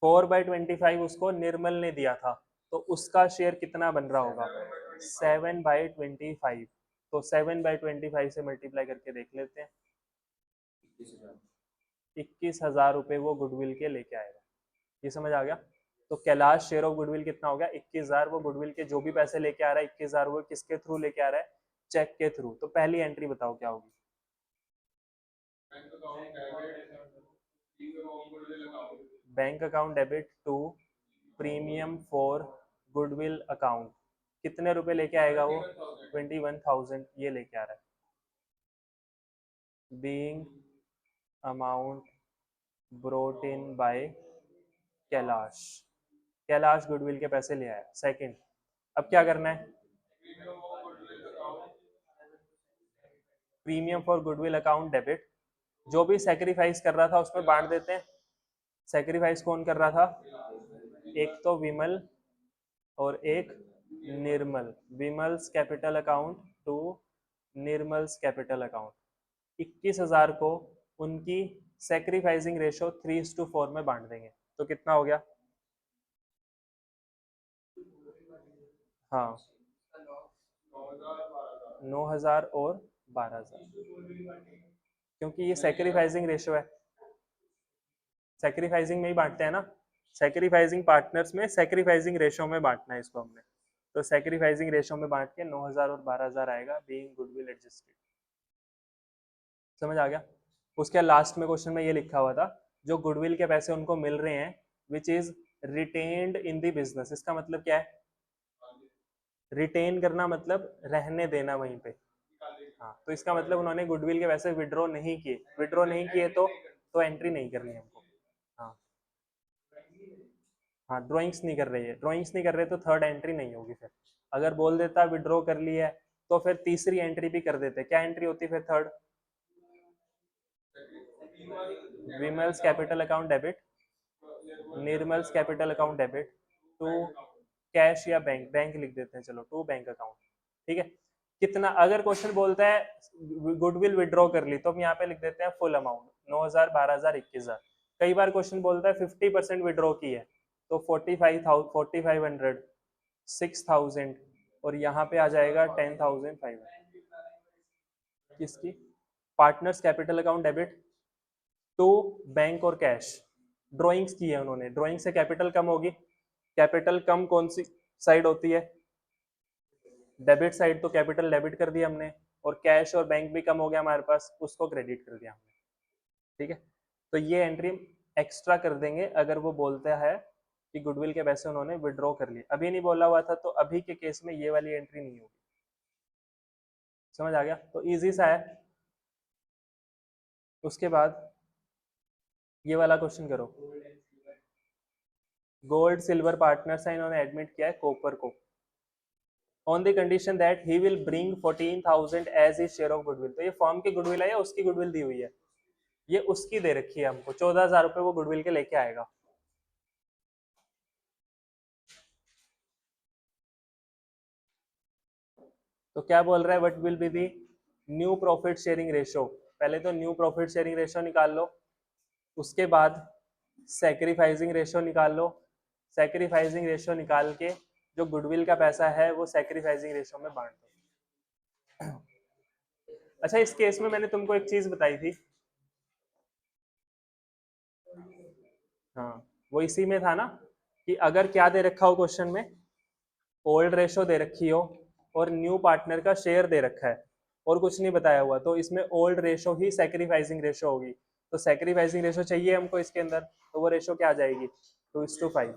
[SPEAKER 1] 4/25 उसको निर्मल ने दिया था, तो उसका शेयर कितना बन रहा होगा 7/25। तो 7/25 से मल्टीप्लाई करके देख लेते हैं, 21,000 रुपए वो गुडविल के लेके आएगा। ये समझ आ गया। तो कैलाश शेयर ऑफ गुडविल कितना हो गया 21,000। वो गुडविल के जो भी पैसे लेके आ रहा है 21,000 वो किसके थ्रू लेके आ रहा है, चेक के थ्रू। तो पहली एंट्री बताओ क्या होगी, bank account debit to premium for goodwill account. कितने रुपए लेके आएगा वो 21,000 ये लेके आ रहा है। Being amount brought in by Kailash, Kailash goodwill के पैसे ले आया। सेकंड, अब क्या करना है, premium for goodwill account debit, जो भी सेक्रीफाइस कर रहा था उसमें बांट देते हैं। सेक्रीफाइस कौन कर रहा था, एक तो विमल और एक Nirmal. Vimal's capital account to Nirmal's capital account. 21,000 को उनकी सेक्रीफाइसिंग रेशो 3:4 में बांट देंगे, तो कितना हो गया, हाँ 9,000 और 12,000, क्योंकि ये सेक्रीफाइसिंग रेशो है, सेक्रीफाइसिंग में ही बांटते हैं ना, सेक्रीफाइसिंग पार्टनर्स में सेक्रीफाइसिंग रेशो में बांटना है इसको हमने। तो सेक्रीफाइसिंग रेशो में बांट के 9,000 और 12,000 आएगा, बीइंग गुडविल एडजस्टेड। समझ आ गया। उसके लास्ट में क्वेश्चन में ये लिखा हुआ था जो गुडविल के पैसे उनको मिल रहे हैं विच is retained in the business. इसका मतलब क्या है, रिटेन करना मतलब रहने देना वहीं पे। हाँ, तो इसका मतलब उन्होंने गुडविल के पैसे विड्रॉ नहीं किए, विड्रॉ नहीं किए तो एंट्री नहीं करनी है हमको। हाँ हाँ, ड्राइंग्स नहीं कर रही है, ड्राइंग्स नहीं कर रहे तो थर्ड एंट्री नहीं होगी। फिर अगर बोल देता विड्रॉ कर लिया है तो फिर तीसरी एंट्री भी कर देते। क्या एंट्री होती फिर third, Vimal's capital account debit, Nirmal's capital account debit to cash या बैंक, बैंक लिख देते हैं चलो, टू बैंक अकाउंट। ठीक है, कितना, अगर क्वेश्चन बोलता है गुडविल विड्रॉ कर ली तो हम यहाँ पे लिख देते हैं फुल अमाउंट 9,000, 12,000, 21,000। कई बार क्वेश्चन बोलता है 50% विड्रॉ की है तो 45,000, 4,500, 6,000 और यहाँ पे आ जाएगा 10,500। किसकी, partners capital account debit to bank और कैश। ड्राइंग्स की है उन्होंने, ड्राइंग से कैपिटल कम होगी, कैपिटल कम कौन सी साइड होती है, डेबिट साइड, तो कैपिटल डेबिट कर दिया हमने, और कैश और बैंक भी कम हो गया हमारे पास, उसको क्रेडिट कर दिया हमने। ठीक है, तो ये एंट्री एक्स्ट्रा कर देंगे अगर वो बोलता है कि गुडविल के पैसे उन्होंने विड्रॉ कर लिए। अभी नहीं बोला हुआ था तो अभी के केस में ये वाली एंट्री नहीं होगी। समझ आ गया, तो इजी सा है। उसके बाद ये वाला क्वेश्चन करो, गोल्ड सिल्वर पार्टनर्स है, इन्होंने एडमिट किया है कॉपर को, on the condition that he will bring 14,000 as his share of goodwill. तो ये फर्म की गुडविल है या उसकी गुडविल दी हुई है, ये उसकी दे रखी है हमको, 14,000 रुपए वो गुडविल के लेके आएगा। तो क्या बोल रहा है, what will be the new profit sharing ratio. पहले तो न्यू प्रॉफिट शेयरिंग रेशो निकाल लो, उसके बाद सैक्रिफाइसिंग रेशो निकाल लो, सैक्रिफाइसिंग रेशो निकाल के जो गुडविल का पैसा है वो सैक्रिफाइसिंग रेशो में बांट दो। अच्छा, इस केस में मैंने तुमको एक चीज बताई थी, हाँ वो इसी में था ना, कि अगर क्या दे रखा हो क्वेश्चन में, ओल्ड रेशो दे रखी हो और न्यू पार्टनर का शेयर दे रखा है और कुछ नहीं बताया हुआ, तो इसमें ओल्ड रेशो ही सेक्रीफाइसिंग रेशो होगी। तो सेक्रीफाइसिंग रेशो चाहिए हमको इसके अंदर, तो वो रेशो क्या आ जाएगी, 2:5।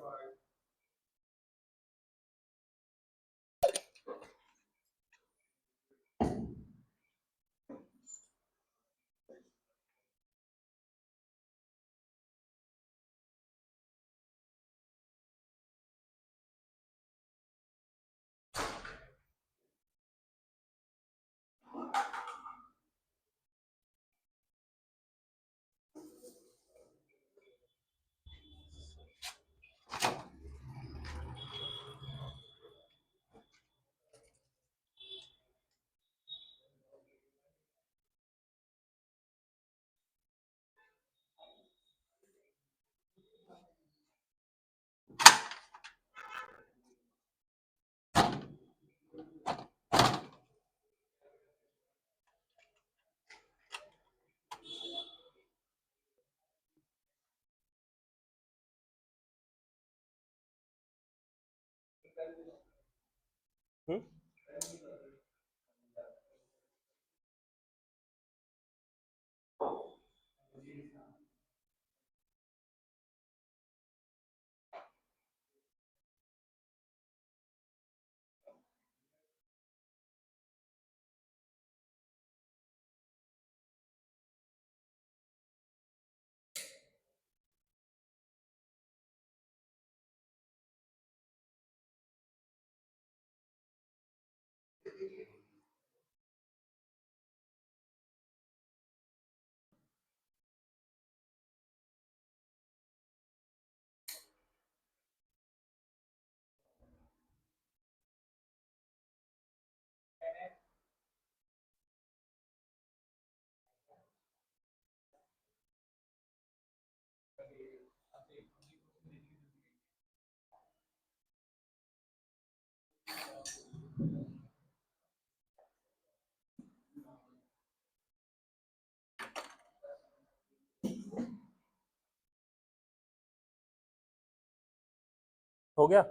[SPEAKER 1] हो गया,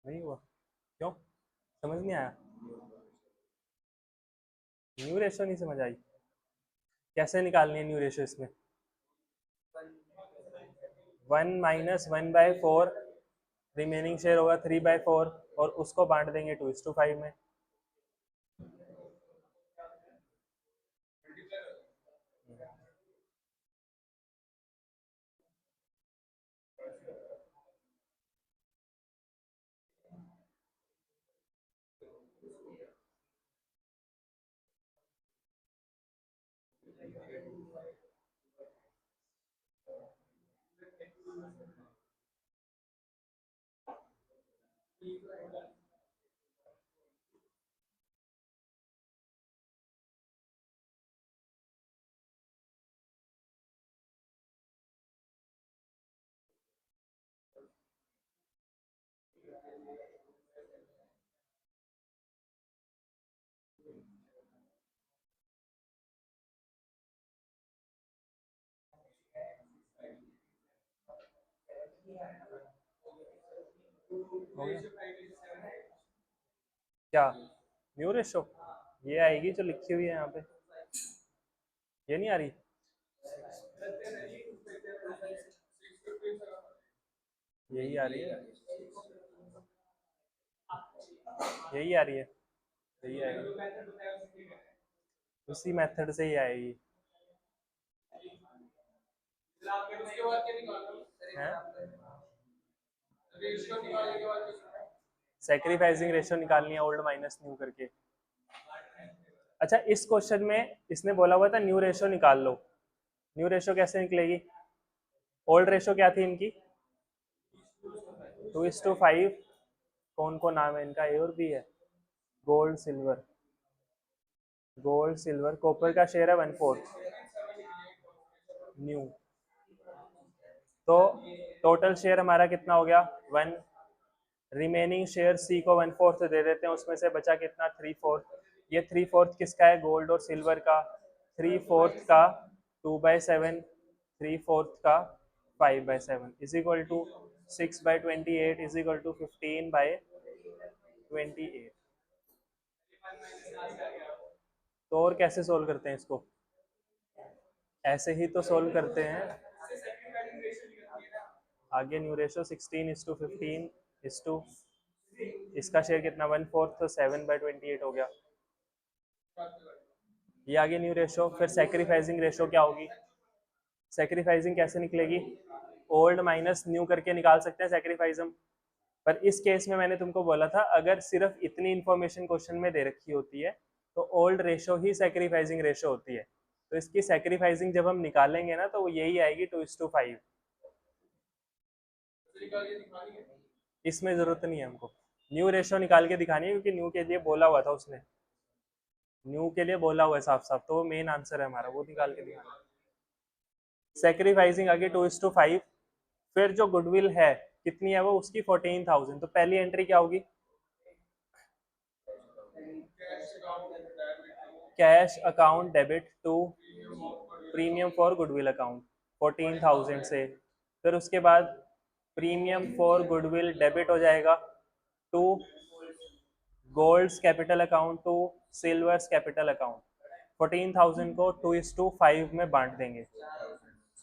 [SPEAKER 1] नहीं हुआ, क्यों, समझ नहीं आया, न्यू रेशो नहीं समझ आई, कैसे निकालनी है न्यू रेशो इसमें, 1 - 1/4, रिमेनिंग शेयर होगा 3/4 और उसको बांट देंगे 2:5 में। हो गया क्या, न्यू रेशो ये आएगी जो लिखी हुई है यहाँ पे, ये नहीं आ रही, यही आ रही है, यही आ रही है, यही आएगी, उसी मेथड से ही आएगी है, सेक्रीफाइसिंग रेशो निकालनी है ओल्ड माइनस न्यू करके। अच्छा, इस क्वेश्चन में इसने बोला हुआ था न्यू रेशो निकाल लो, न्यू रेशो कैसे निकलेगी, ओल्ड रेशो क्या थी इनकी, 2:5, कौन कौन नाम है इनका, ए और बी है, gold silver, gold silver, copper का शेयर है 1/4 न्यू, तो टोटल शेयर हमारा कितना हो गया 1, रिमेनिंग शेयर सी को 1/4 दे देते हैं, उसमें से बचा कितना 3/4, ये 3/4 किसका है, गोल्ड और सिल्वर का, 3/4 का 2/7, 3/4 का 5/7 is equal to 6/28 is equal to 15/7, 28। तो और कैसे सोल्व करते हैं इसको? ऐसे ही तो सोल्व करते हैं। आगे न्यू रेशो 16:15 इसका शेयर कितना 1/4, तो 7/28 हो गया। ये आगे न्यू रेशो, फिर सेक्रीफाइसिंग रेशो क्या होगी? सेक्रीफाइसिंग कैसे निकलेगी? ओल्ड माइनस न्यू करके निकाल सकते हैं सेक्रीफाइजम। पर इस केस में मैंने तुमको बोला था अगर सिर्फ इतनी इंफॉर्मेशन क्वेश्चन में दे रखी होती है तो ओल्ड रेशो ही सेक्रीफाइसिंग रेशो होती है। तो इसकी सेक्रीफाइसिंग जब हम निकालेंगे ना तो वो यही आएगी 2:5। इसमें जरूरत नहीं है हमको न्यू रेशो निकाल के दिखानी है, क्योंकि न्यू के लिए बोला हुआ था उसने, न्यू के लिए बोला हुआ है साफ साफ, तो वो मेन आंसर है हमारा, वो निकाल के दिखाना। सेक्रीफाइसिंग आगे 2:5। फिर जो गुडविल है कितनी है वो उसकी 14,000। तो पहली एंट्री क्या होगी? Cash account debit to premium for goodwill account 14,000 से। फिर उसके बाद प्रीमियम फॉर गुडविल डेबिट हो जाएगा to Gold's capital account to Silver's capital account. 14,000 को 2:5 में बांट देंगे,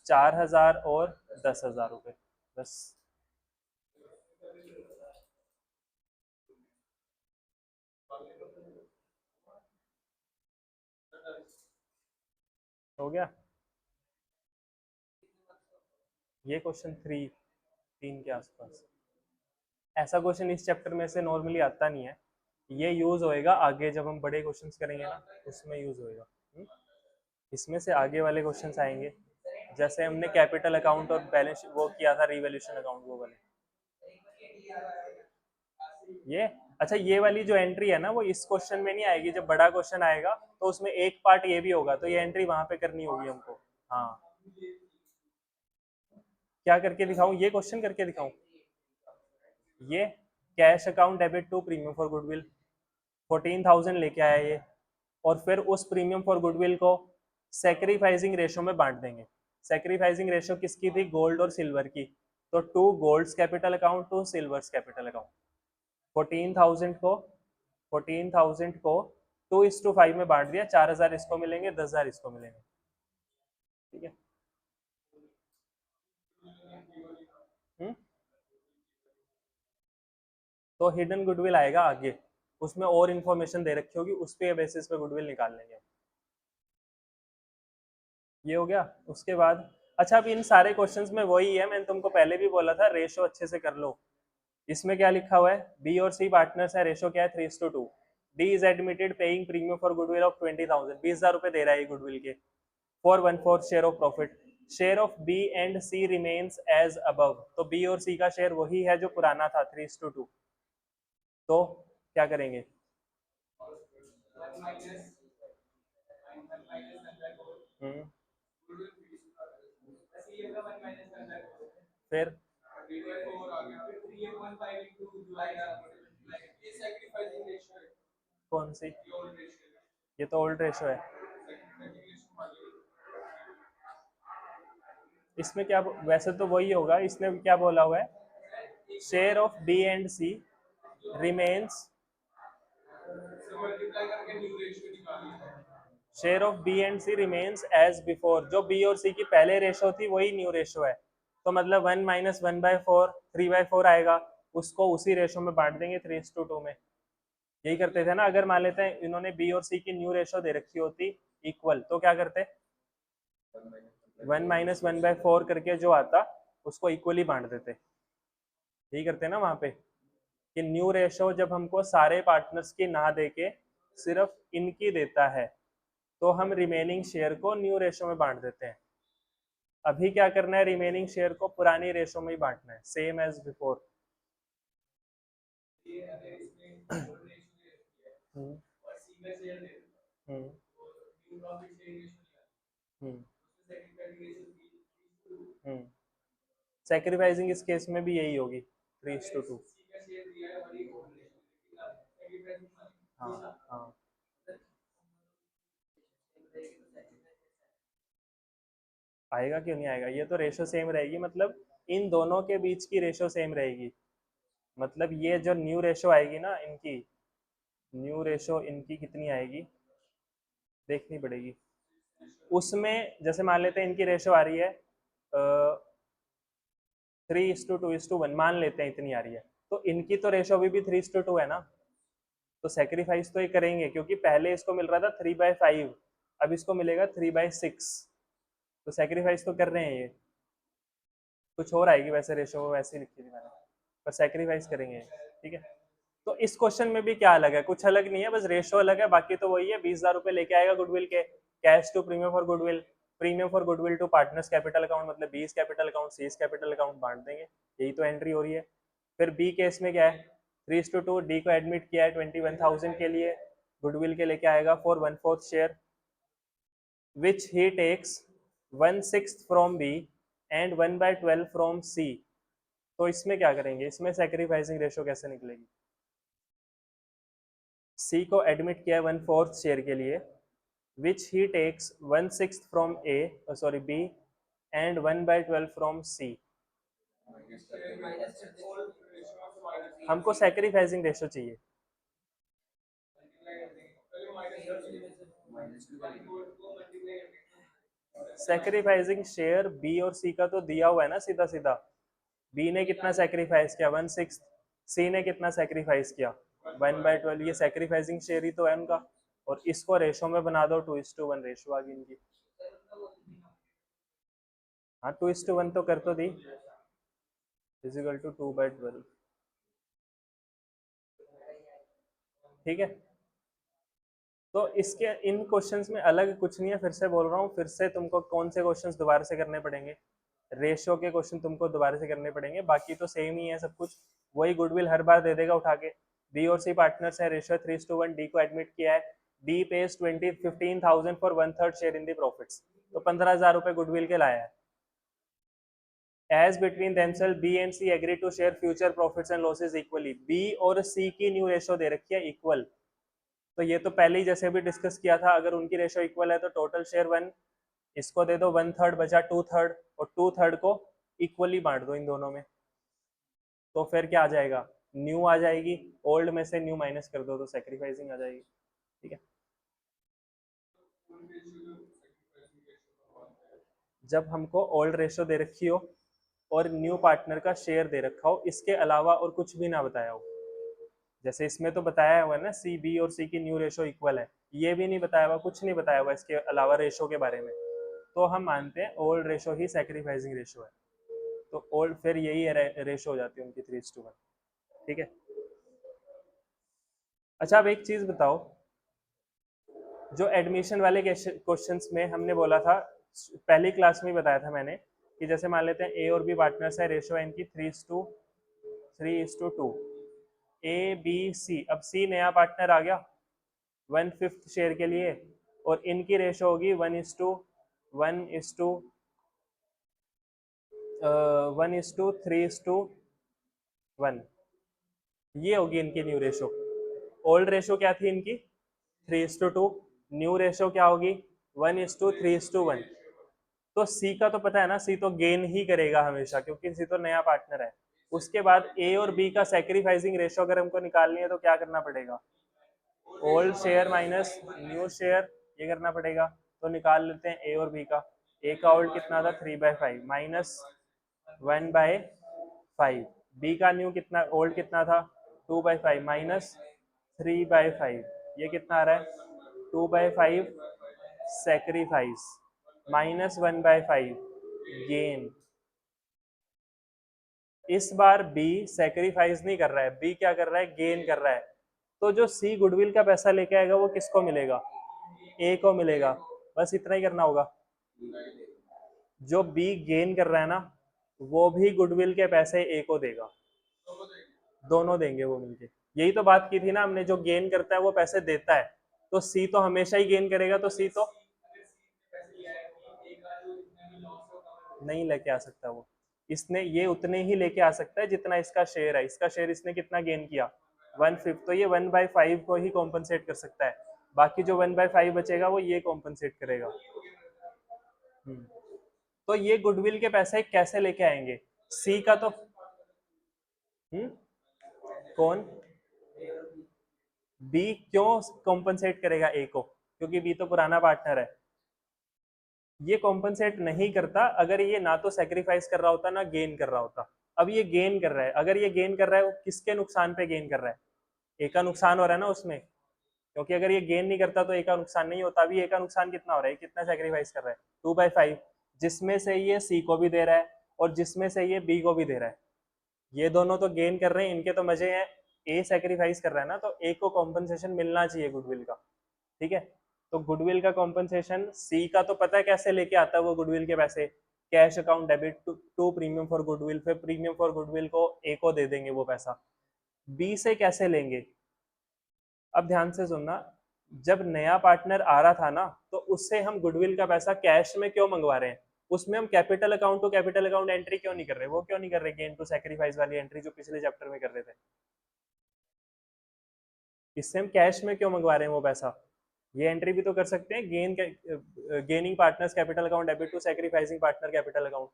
[SPEAKER 1] 4,000 और 10,000 रुपये बस। हो गया ये क्वेश्चन 3 के आसपास। ऐसा क्वेश्चन इस चैप्टर में से नॉर्मली आता नहीं है, ये यूज होएगा आगे जब हम बड़े क्वेश्चंस करेंगे ना उसमें यूज होएगा। इसमें से आगे वाले क्वेश्चंस आएंगे, जैसे हमने कैपिटल अकाउंट और बैलेंस वो किया था रिवैल्यूएशन अकाउंट, वो वाले। ये अच्छा, ये वाली जो एंट्री है ना वो इस क्वेश्चन में नहीं आएगी, जब बड़ा क्वेश्चन आएगा तो उसमें एक पार्ट ये भी होगा, तो ये एंट्री वहां पे करनी होगी हमको। हाँ, क्या करके दिखाऊं? ये क्वेश्चन करके दिखाऊं? ये cash account debit to premium for goodwill 14,000 लेके आया ये, और फिर उस प्रीमियम फॉर गुडविल को सेक्रीफाइसिंग रेशो में बांट देंगे। सेक्रीफाइसिंग रेशो किसकी थी? गोल्ड और सिल्वर की। तो to Gold's capital account to Silver's capital account. 14,000 को 14,000 को 2:5 में बांट दिया, 4,000 इसको मिलेंगे, 10,000 इसको मिलेंगे। ठीक है। हुँ? तो हिडन गुडविल आएगा आगे, उसमें और इन्फॉर्मेशन दे रखी होगी, उस पे बेसिस पे गुडविल निकाल लेंगे। ये हो गया। उसके बाद अच्छा, अब इन सारे क्वेश्चंस में वही है, मैंने तुमको पहले भी बोला था रेशो अच्छे से कर लो। इसमें क्या लिखा हुआ है? बी और सी पार्टनर्स है, रेशो क्या है 3:2। D is admitted paying premium for goodwill of 20,000, 20,000 रुपए दे रहा है गुडविल के, for 1/4 share of profit. Share of B and C remains as above. तो बी और सी का शेयर वही है जो पुराना था 3:2। तो क्या करेंगे? हम्म, फिर कौन सी? ये तो ओल्ड रेशो है। इसमें क्या, वैसे तो वही होगा, इसने क्या बोला हुआ है? Share of B and C remains, share of B and C remains as before. जो बी और सी की पहले रेशो थी वही न्यू रेशो है, तो मतलब 1 - 1/4 3/4 आएगा, उसको उसी रेशो में बांट देंगे 3:2 में। यही करते थे ना, अगर मान लेते हैं इन्होंने बी और सी की न्यू रेशो दे रखी होती इक्वल, तो क्या करते? 1 - 1/4 करके जो आता उसको इक्वली बांट देते। यही करते ना वहां पे, कि न्यू रेशो जब हमको सारे पार्टनर्स की ना देके सिर्फ इनकी देता है तो हम रिमेनिंग शेयर को न्यू रेशो में बांट देते हैं। अभी क्या करना है? रिमेनिंग शेयर को पुरानी रेशो में ही बांटना है, सेम एज बिफोर। हम्म, हम्म, हम्म, हम्म। सेक्रीफाइसिंग इस केस में भी यही होगी 3:2। हाँ, हाँ। आएगा क्यों नहीं आएगा? ये तो रेशो सेम रहेगी, मतलब इन दोनों के बीच की रेशो सेम रहेगी। मतलब ये जो न्यू रेशो आएगी ना इनकी, न्यू रेशो इनकी कितनी आएगी देखनी पड़ेगी। उसमें जैसे मान लेते हैं इनकी रेशो आ रही है 3:2:1, मान लेते हैं इतनी आ रही है, तो इनकी तो रेशो अभी भी 3:2 है ना, तो सेक्रीफाइस तो ये करेंगे क्योंकि पहले इसको मिल रहा था 3/5, अब इसको मिलेगा 3/6, तो सेक्रीफाइस तो कर रहे हैं ये। कुछ और आएगी वैसे रेशो वैसे ही लिखी थी मैंने, पर सेक्रीफाइस करेंगे, ठीक है। तो इस क्वेश्चन में भी क्या अलग है, कुछ अलग नहीं है, बस रेशो अलग है, बाकी तो वही है। 20,000 रुपए लेके आएगा गुडविल के, cash to premium for goodwill, premium for goodwill to partners capital account, मतलब B's capital account C's capital account बांट देंगे, यही तो एंट्री हो रही है। फिर बी केस में क्या है, 3:2, डी को एडमिट किया है 21,000 के लिए, गुडविल के लेके आएगा for 1/4 share, which he takes 1/6 from B and 1/12 from C. तो इसमें क्या करेंगे, इसमें सेक्रीफाइसिंग रेशो कैसे निकलेगी। सी को एडमिट किया है 1/4 शेयर के लिए, which he takes 1/6 from A, sorry B, and 1/12 from C. हमको सेक्रीफाइसिंग रेशो चाहिए। सेक्रीफाइसिंग शेयर बी और सी का तो दिया हुआ है ना सीधा सीधा, बी ने कितना सेक्रीफाइस किया 1/6, सी ने कितना सेक्रीफाइस किया 1/12, ये सेक्रीफाइसिंग शेयर ही तो है उनका, और इसको रेशो में बना दो 2:1 रेशो आ गई इनकी। हाँ 2:1 तो कर तो दी, इजिकल टू 2/12, ठीक है। तो इसके इन क्वेश्चंस में अलग कुछ नहीं है, फिर से बोल रहा हूँ, फिर से तुमको कौन से क्वेश्चंस दोबारा से करने पड़ेंगे, रेशियो के क्वेश्चन तुमको दोबारा से करने पड़ेंगे, बाकी तो सेम ही है सब कुछ, वही गुडविल हर बार दे देगा उठा के। बी और सी पार्टनर्स है, रेशियो 3:1, डी को एडमिट किया है, D page 15,000 for 1/3 share in the profits, तो 15,000 रुपए गुडविल के लाया है। As between themselves B and C agree to share future profits and losses equally, B और C की न्यू रेशियो दे रखी है इक्वल, तो ये तो पहले ही जैसे अभी डिस्कस किया था, अगर उनकी रेशियो इक्वल है तो टोटल शेयर 1, इसको दे दो 1/3 बचा 2/3, और 2/3 को इक्वली बांट दो इन दोनों में, तो फिर क्या आ जाएगा, न्यू आ जाएगी, ओल्ड में से न्यू माइनस कर दो तो सेक्रीफाइसिंग आ जाएगी, ठीक है। जब हमको ओल्ड रेशियो दे रखी हो और न्यू पार्टनर का शेयर दे रखा हो, इसके अलावा और कुछ भी ना बताया हो, जैसे इसमें तो बताया हुआ है ना सी बी और सी की न्यू रेशो इक्वल है, ये भी नहीं बताया हुआ, कुछ नहीं बताया हुआ इसके अलावा रेशो के बारे में, तो हम मानते हैं ओल्ड रेशो ही सेक्रीफाइसिंग रेशो है, तो ओल्ड फिर यही रेशो हो जाती है उनकी 3:1, ठीक है। अच्छा अब एक चीज बताओ, जो एडमिशन वाले क्वेश्चंस में हमने बोला था, पहली क्लास में बताया था मैंने, कि जैसे मान लेते हैं ए और बी पार्टनर्स है, रेशो है इनकी 3:2, ए बी सी, अब सी नया पार्टनर आ गया 1/5 शेयर के लिए, और इनकी रेशो होगी 1:3:1, ये होगी इनकी न्यू रेशो। ओल्ड रेशो क्या थी इनकी 3:2, न्यू रेशो क्या होगी 1:3:1। तो सी का तो पता है ना, सी तो गेन ही करेगा हमेशा, क्योंकि सी तो नया पार्टनर है। उसके बाद ए और बी का सेक्रीफाइसिंग रेशो अगर हमको निकालनी है तो क्या करना पड़ेगा, old share minus new share, ये करना पड़ेगा। तो निकाल लेते हैं ए और बी का, ए का ओल्ड कितना था 3/5 माइनस 1/5, बी का न्यू कितना ओल्ड कितना था 2/5 माइनस 3/5, ये कितना आ रहा है 2/5 सेक्रीफाइस माइनस 1/5 गेन। इस बार बी सेक्रीफाइस नहीं कर रहा है, बी क्या कर रहा है गेन कर रहा है, तो जो सी गुडविल का पैसा लेके आएगा वो किसको मिलेगा, ए को मिलेगा, बस इतना ही करना होगा। जो बी गेन कर रहा है ना, वो भी गुडविल के पैसे ए को देगा, दोनों देंगे वो मिलके। यही तो बात की थी ना हमने, जो गेन करता है वो पैसे देता है, तो सी तो हमेशा ही गेन करेगा, तो सी तो नहीं लेके आ सकता वो, इसने ये उतने ही लेके आ सकता है जितना इसका शेयर है, इसका शेयर इसने कितना गेन किया 1/5, तो ये 1/5 को ही कॉम्पनसेट कर सकता है, बाकी जो 1/5 बचेगा वो ये कॉम्पनसेट करेगा। हम्म। तो ये गुडविल के पैसे कैसे लेके आएंगे, सी का तो कौन? बी क्यों कॉम्पनसेट करेगा ए को? क्योंकि बी तो पुराना पार्टनर है। ये कॉम्पनसेट नहीं करता अगर ये ना तो सेक्रीफाइस कर रहा होता ना गेन कर रहा होता। अब ये गेन कर रहा है, अगर ये गेन कर रहा है वो किसके नुकसान पे गेन कर रहा है? ए का नुकसान हो रहा है ना उसमें, क्योंकि अगर ये गेन नहीं करता तो ए का नुकसान नहीं होता। अभी ए का नुकसान कितना हो रहा है, कितना सेक्रीफाइस कर रहा है? 2/5, जिसमें से ये सी को भी दे रहा है और जिसमें से ये बी को भी दे रहा है। ये दोनों तो गेन कर रहे हैं, इनके तो मजे हैं। ए सेक्रीफाइस कर रहा है ना, तो ए को कॉम्पनसेशन मिलना चाहिए गुडविल का। ठीक है, तो गुडविल का कॉम्पनसेशन सी का तो पता है कैसे लेके आता है वो गुडविल के पैसे, cash account debit to premium for goodwill, फिर प्रीमियम फॉर गुडविल को ए को दे देंगे वो पैसा। बी से कैसे लेंगे? अब ध्यान से सुनना, जब नया पार्टनर आ रहा था ना तो उससे हम गुडविल का पैसा कैश में क्यों मंगवा रहे हैं? उसमें हम capital account to capital account entry क्यों नहीं कर रहे? वो क्यों नहीं कर रहे गेन टू सैक्रिफाइस वाली एंट्री जो पिछले चैप्टर में कर रहे थे? इससे हम कैश में क्यों मंगवा रहे हैं वो पैसा? ये एंट्री भी तो कर सकते हैं, gaining partners capital account debit to sacrificing partner capital account.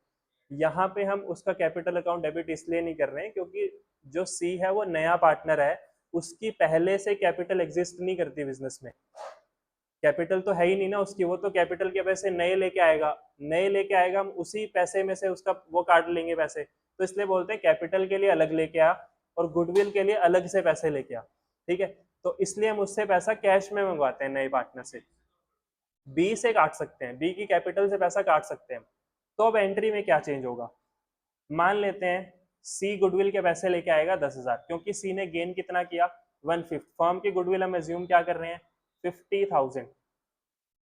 [SPEAKER 1] यहाँ पे हम उसका कैपिटल अकाउंट डेबिट इसलिए नहीं कर रहे हैं क्योंकि जो सी है वो नया पार्टनर है, उसकी पहले से कैपिटल एग्जिस्ट नहीं करती बिजनेस में। कैपिटल तो है ही नहीं ना उसकी, वो तो कैपिटल के पैसे नए लेके आएगा, नए लेके आएगा, हम उसी पैसे में से उसका वो काट लेंगे पैसे। तो इसलिए बोलते हैं कैपिटल के लिए अलग लेके आ और गुडविल के लिए अलग से पैसे लेके आ। ठीक है, तो इसलिए हम उससे पैसा कैश में मंगवाते हैं नए पार्टनर से। बी से काट सकते हैं, बी की कैपिटल से पैसा काट सकते हैं। तो अब एंट्री में क्या चेंज होगा? मान लेते हैं सी गुडविल के पैसे लेके आएगा 10,000, क्योंकि सी ने गेन कितना किया? 1/5। फर्म की गुडविल हम एज्यूम क्या कर रहे हैं? 50,000।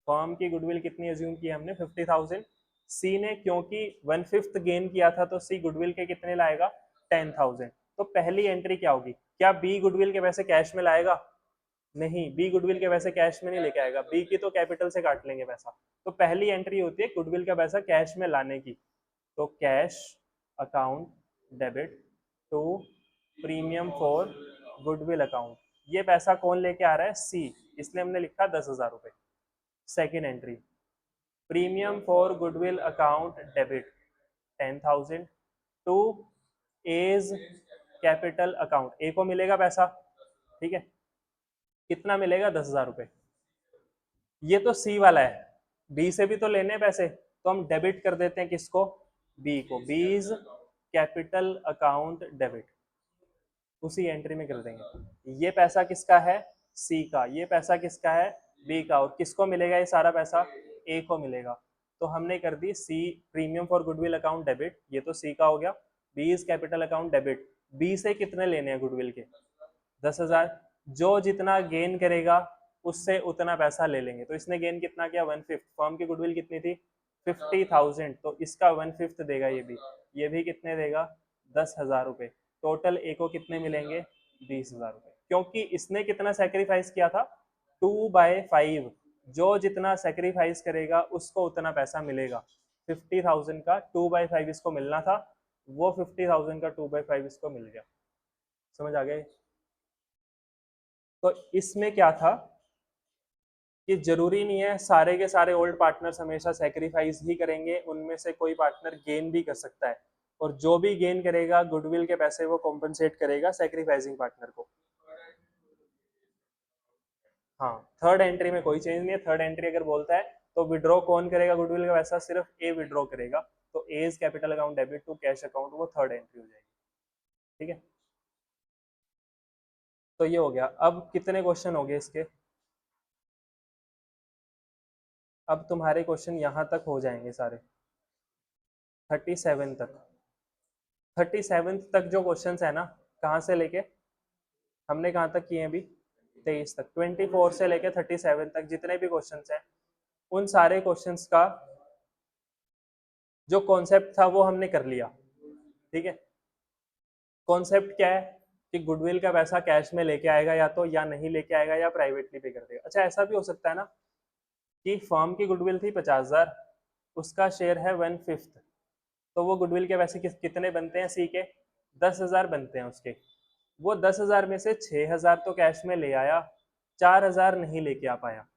[SPEAKER 1] फर्म की गुडविल कितनी एज्यूम की हमने? 50,000। सी ने क्योंकि 1/5 गेन किया था तो सी गुडविल के कितने लाएगा? 10,000। तो पहली एंट्री क्या होगी? क्या बी गुडविल के पैसे कैश में लाएगा? नहीं, बी गुडविल के पैसे कैश में नहीं लेके आएगा, बी की तो कैपिटल से काट लेंगे पैसा। तो पहली एंट्री होती है गुडविल का पैसा कैश में लाने की। तो cash account debit to premium for goodwill account. ये पैसा कौन लेके आ रहा है? सी, इसलिए हमने लिखा 10,000 रुपए। Second entry, premium for goodwill account debit 10,000 to as capital account. A को मिलेगा पैसा, ठीक है, कितना मिलेगा? 10,000 रुपए। ये तो सी वाला है, बी से भी तो लेने पैसे, तो हम डेबिट कर देते हैं किसको? बी को। बीज कैपिटल अकाउंट डेबिट उसी एंट्री में कर देंगे। ये पैसा किसका है? सी का। ये पैसा किसका है? बी का। और किसको मिलेगा ये सारा पैसा? ए को मिलेगा। तो हमने कर दी C premium for goodwill account debit, ये तो सी का हो गया। B is capital account debit, B से कितने लेने हैं गुडविल के? 10,000। जो जितना गेन करेगा उससे उतना पैसा ले लेंगे। तो इसने गेन कितना किया? 1/5। फर्म की गुडविल कितनी थी? 50,000। तो इसका 1/5 देगा ये भी कितने देगा? 10,000 रुपए। टोटल ए को कितने मिलेंगे? 20,000 रुपए। क्योंकि इसने कितना सेक्रीफाइस किया था? 2/5। जो जितना सेक्रीफाइस करेगा उसको उतना पैसा मिलेगा। 50,000 का 2/5 इसको मिलना था, वो 50,000 का 2/5 इसको मिल गया। समझ आ गया? तो इसमें क्या था कि जरूरी नहीं है सारे के सारे ओल्ड पार्टनर्स हमेशा सेक्रीफाइस ही करेंगे, उनमें से कोई पार्टनर गेन भी कर सकता है, और जो भी गेन करेगा गुडविल के पैसे वो कॉम्पनसेट करेगा सेक्रीफाइसिंग पार्टनर को। हाँ, थर्ड एंट्री में कोई चेंज नहीं है। थर्ड एंट्री अगर बोलता है तो विड्रॉ कौन करेगा गुडविल का पैसा? सिर्फ ए विड्रॉ करेगा। तो A's capital account debit to cash account, वो थर्ड एंट्री हो जाएगी। ठीक है, तो ये हो गया। अब कितने क्वेश्चन हो गए इसके? अब तुम्हारे क्वेश्चन यहाँ तक हो जाएंगे सारे, 37 तक। 37 तक जो क्वेश्चन है ना, कहाँ से लेके हमने कहाँ तक किए अभी? 23 तक। 24 से लेके 37 तक जितने भी क्वेश्चन हैं, उन सारे क्वेश्चंस का जो कॉन्सेप्ट था वो हमने कर लिया। ठीक है, कॉन्सेप्ट क्या है कि गुडविल का पैसा कैश में लेके आएगा या तो, या नहीं लेके आएगा, या प्राइवेटली पे कर देगा। अच्छा, ऐसा भी हो सकता है ना कि फर्म की गुडविल थी 50,000, उसका शेयर है 1/5, तो वो गुडविल के पैसे कितने बनते हैं? सी के 10,000 बनते हैं उसके। वो 10,000 में से 6,000 तो कैश में ले आया, 4,000 नहीं लेके आ पाया,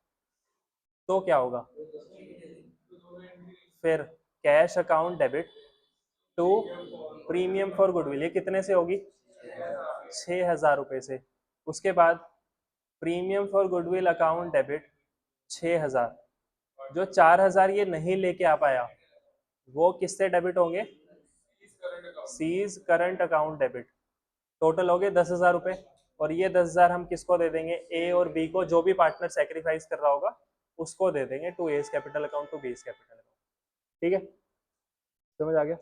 [SPEAKER 1] तो क्या होगा? फिर cash account debit to premium for goodwill, ये कितने से होगी? 6,000 रुपये से। उसके बाद premium for goodwill account debit 6,000। जो 4,000 ये नहीं लेके आ पाया वो किससे डेबिट होंगे? C's current account debit. Total हो गए 10,000 रुपये। और ये 10,000 हम किसको दे देंगे? ए और बी को, जो भी पार्टनर सेक्रीफाइस कर रहा होगा उसको दे देंगे, to as capital account, to B's capital account. ठीक है, समझ आ गया?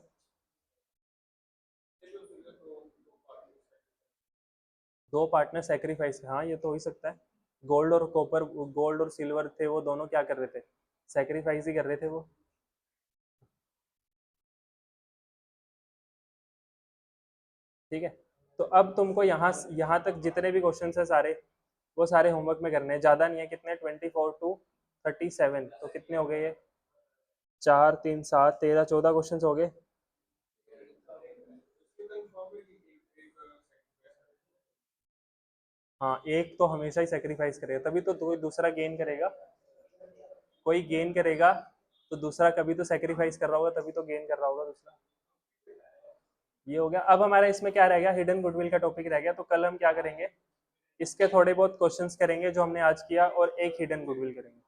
[SPEAKER 1] दो पार्टनर सेक्रीफाइस, हाँ ये तो हो ही सकता है। गोल्ड और कॉपर, गोल्ड और सिल्वर थे वो दोनों क्या कर रहे थे? सेक्रीफाइस ही कर रहे थे वो। ठीक है, तो अब तुमको यहाँ तक जितने भी क्वेश्चन है सारे, वो सारे होमवर्क में करने हैं, ज़्यादा नहीं है। कितने? 24 to 37, तो कितने हो गए ये? 4 3 7 13 14 क्वेश्चन हो गए। हाँ, एक तो हमेशा ही सेक्रीफाइस करेगा, तभी तो दूसरा गेन करेगा। कोई गेन करेगा तो दूसरा कभी तो सेक्रीफाइस कर रहा होगा, तभी तो गेन कर रहा होगा दूसरा। ये हो गया। अब हमारा इसमें क्या रह गया? हिडन गुडविल का टॉपिक रह गया। तो कल हम क्या करेंगे? इसके थोड़े बहुत क्वेश्चंस करेंगे जो हमने आज किया, और एक हिडन गुडविल करेंगे।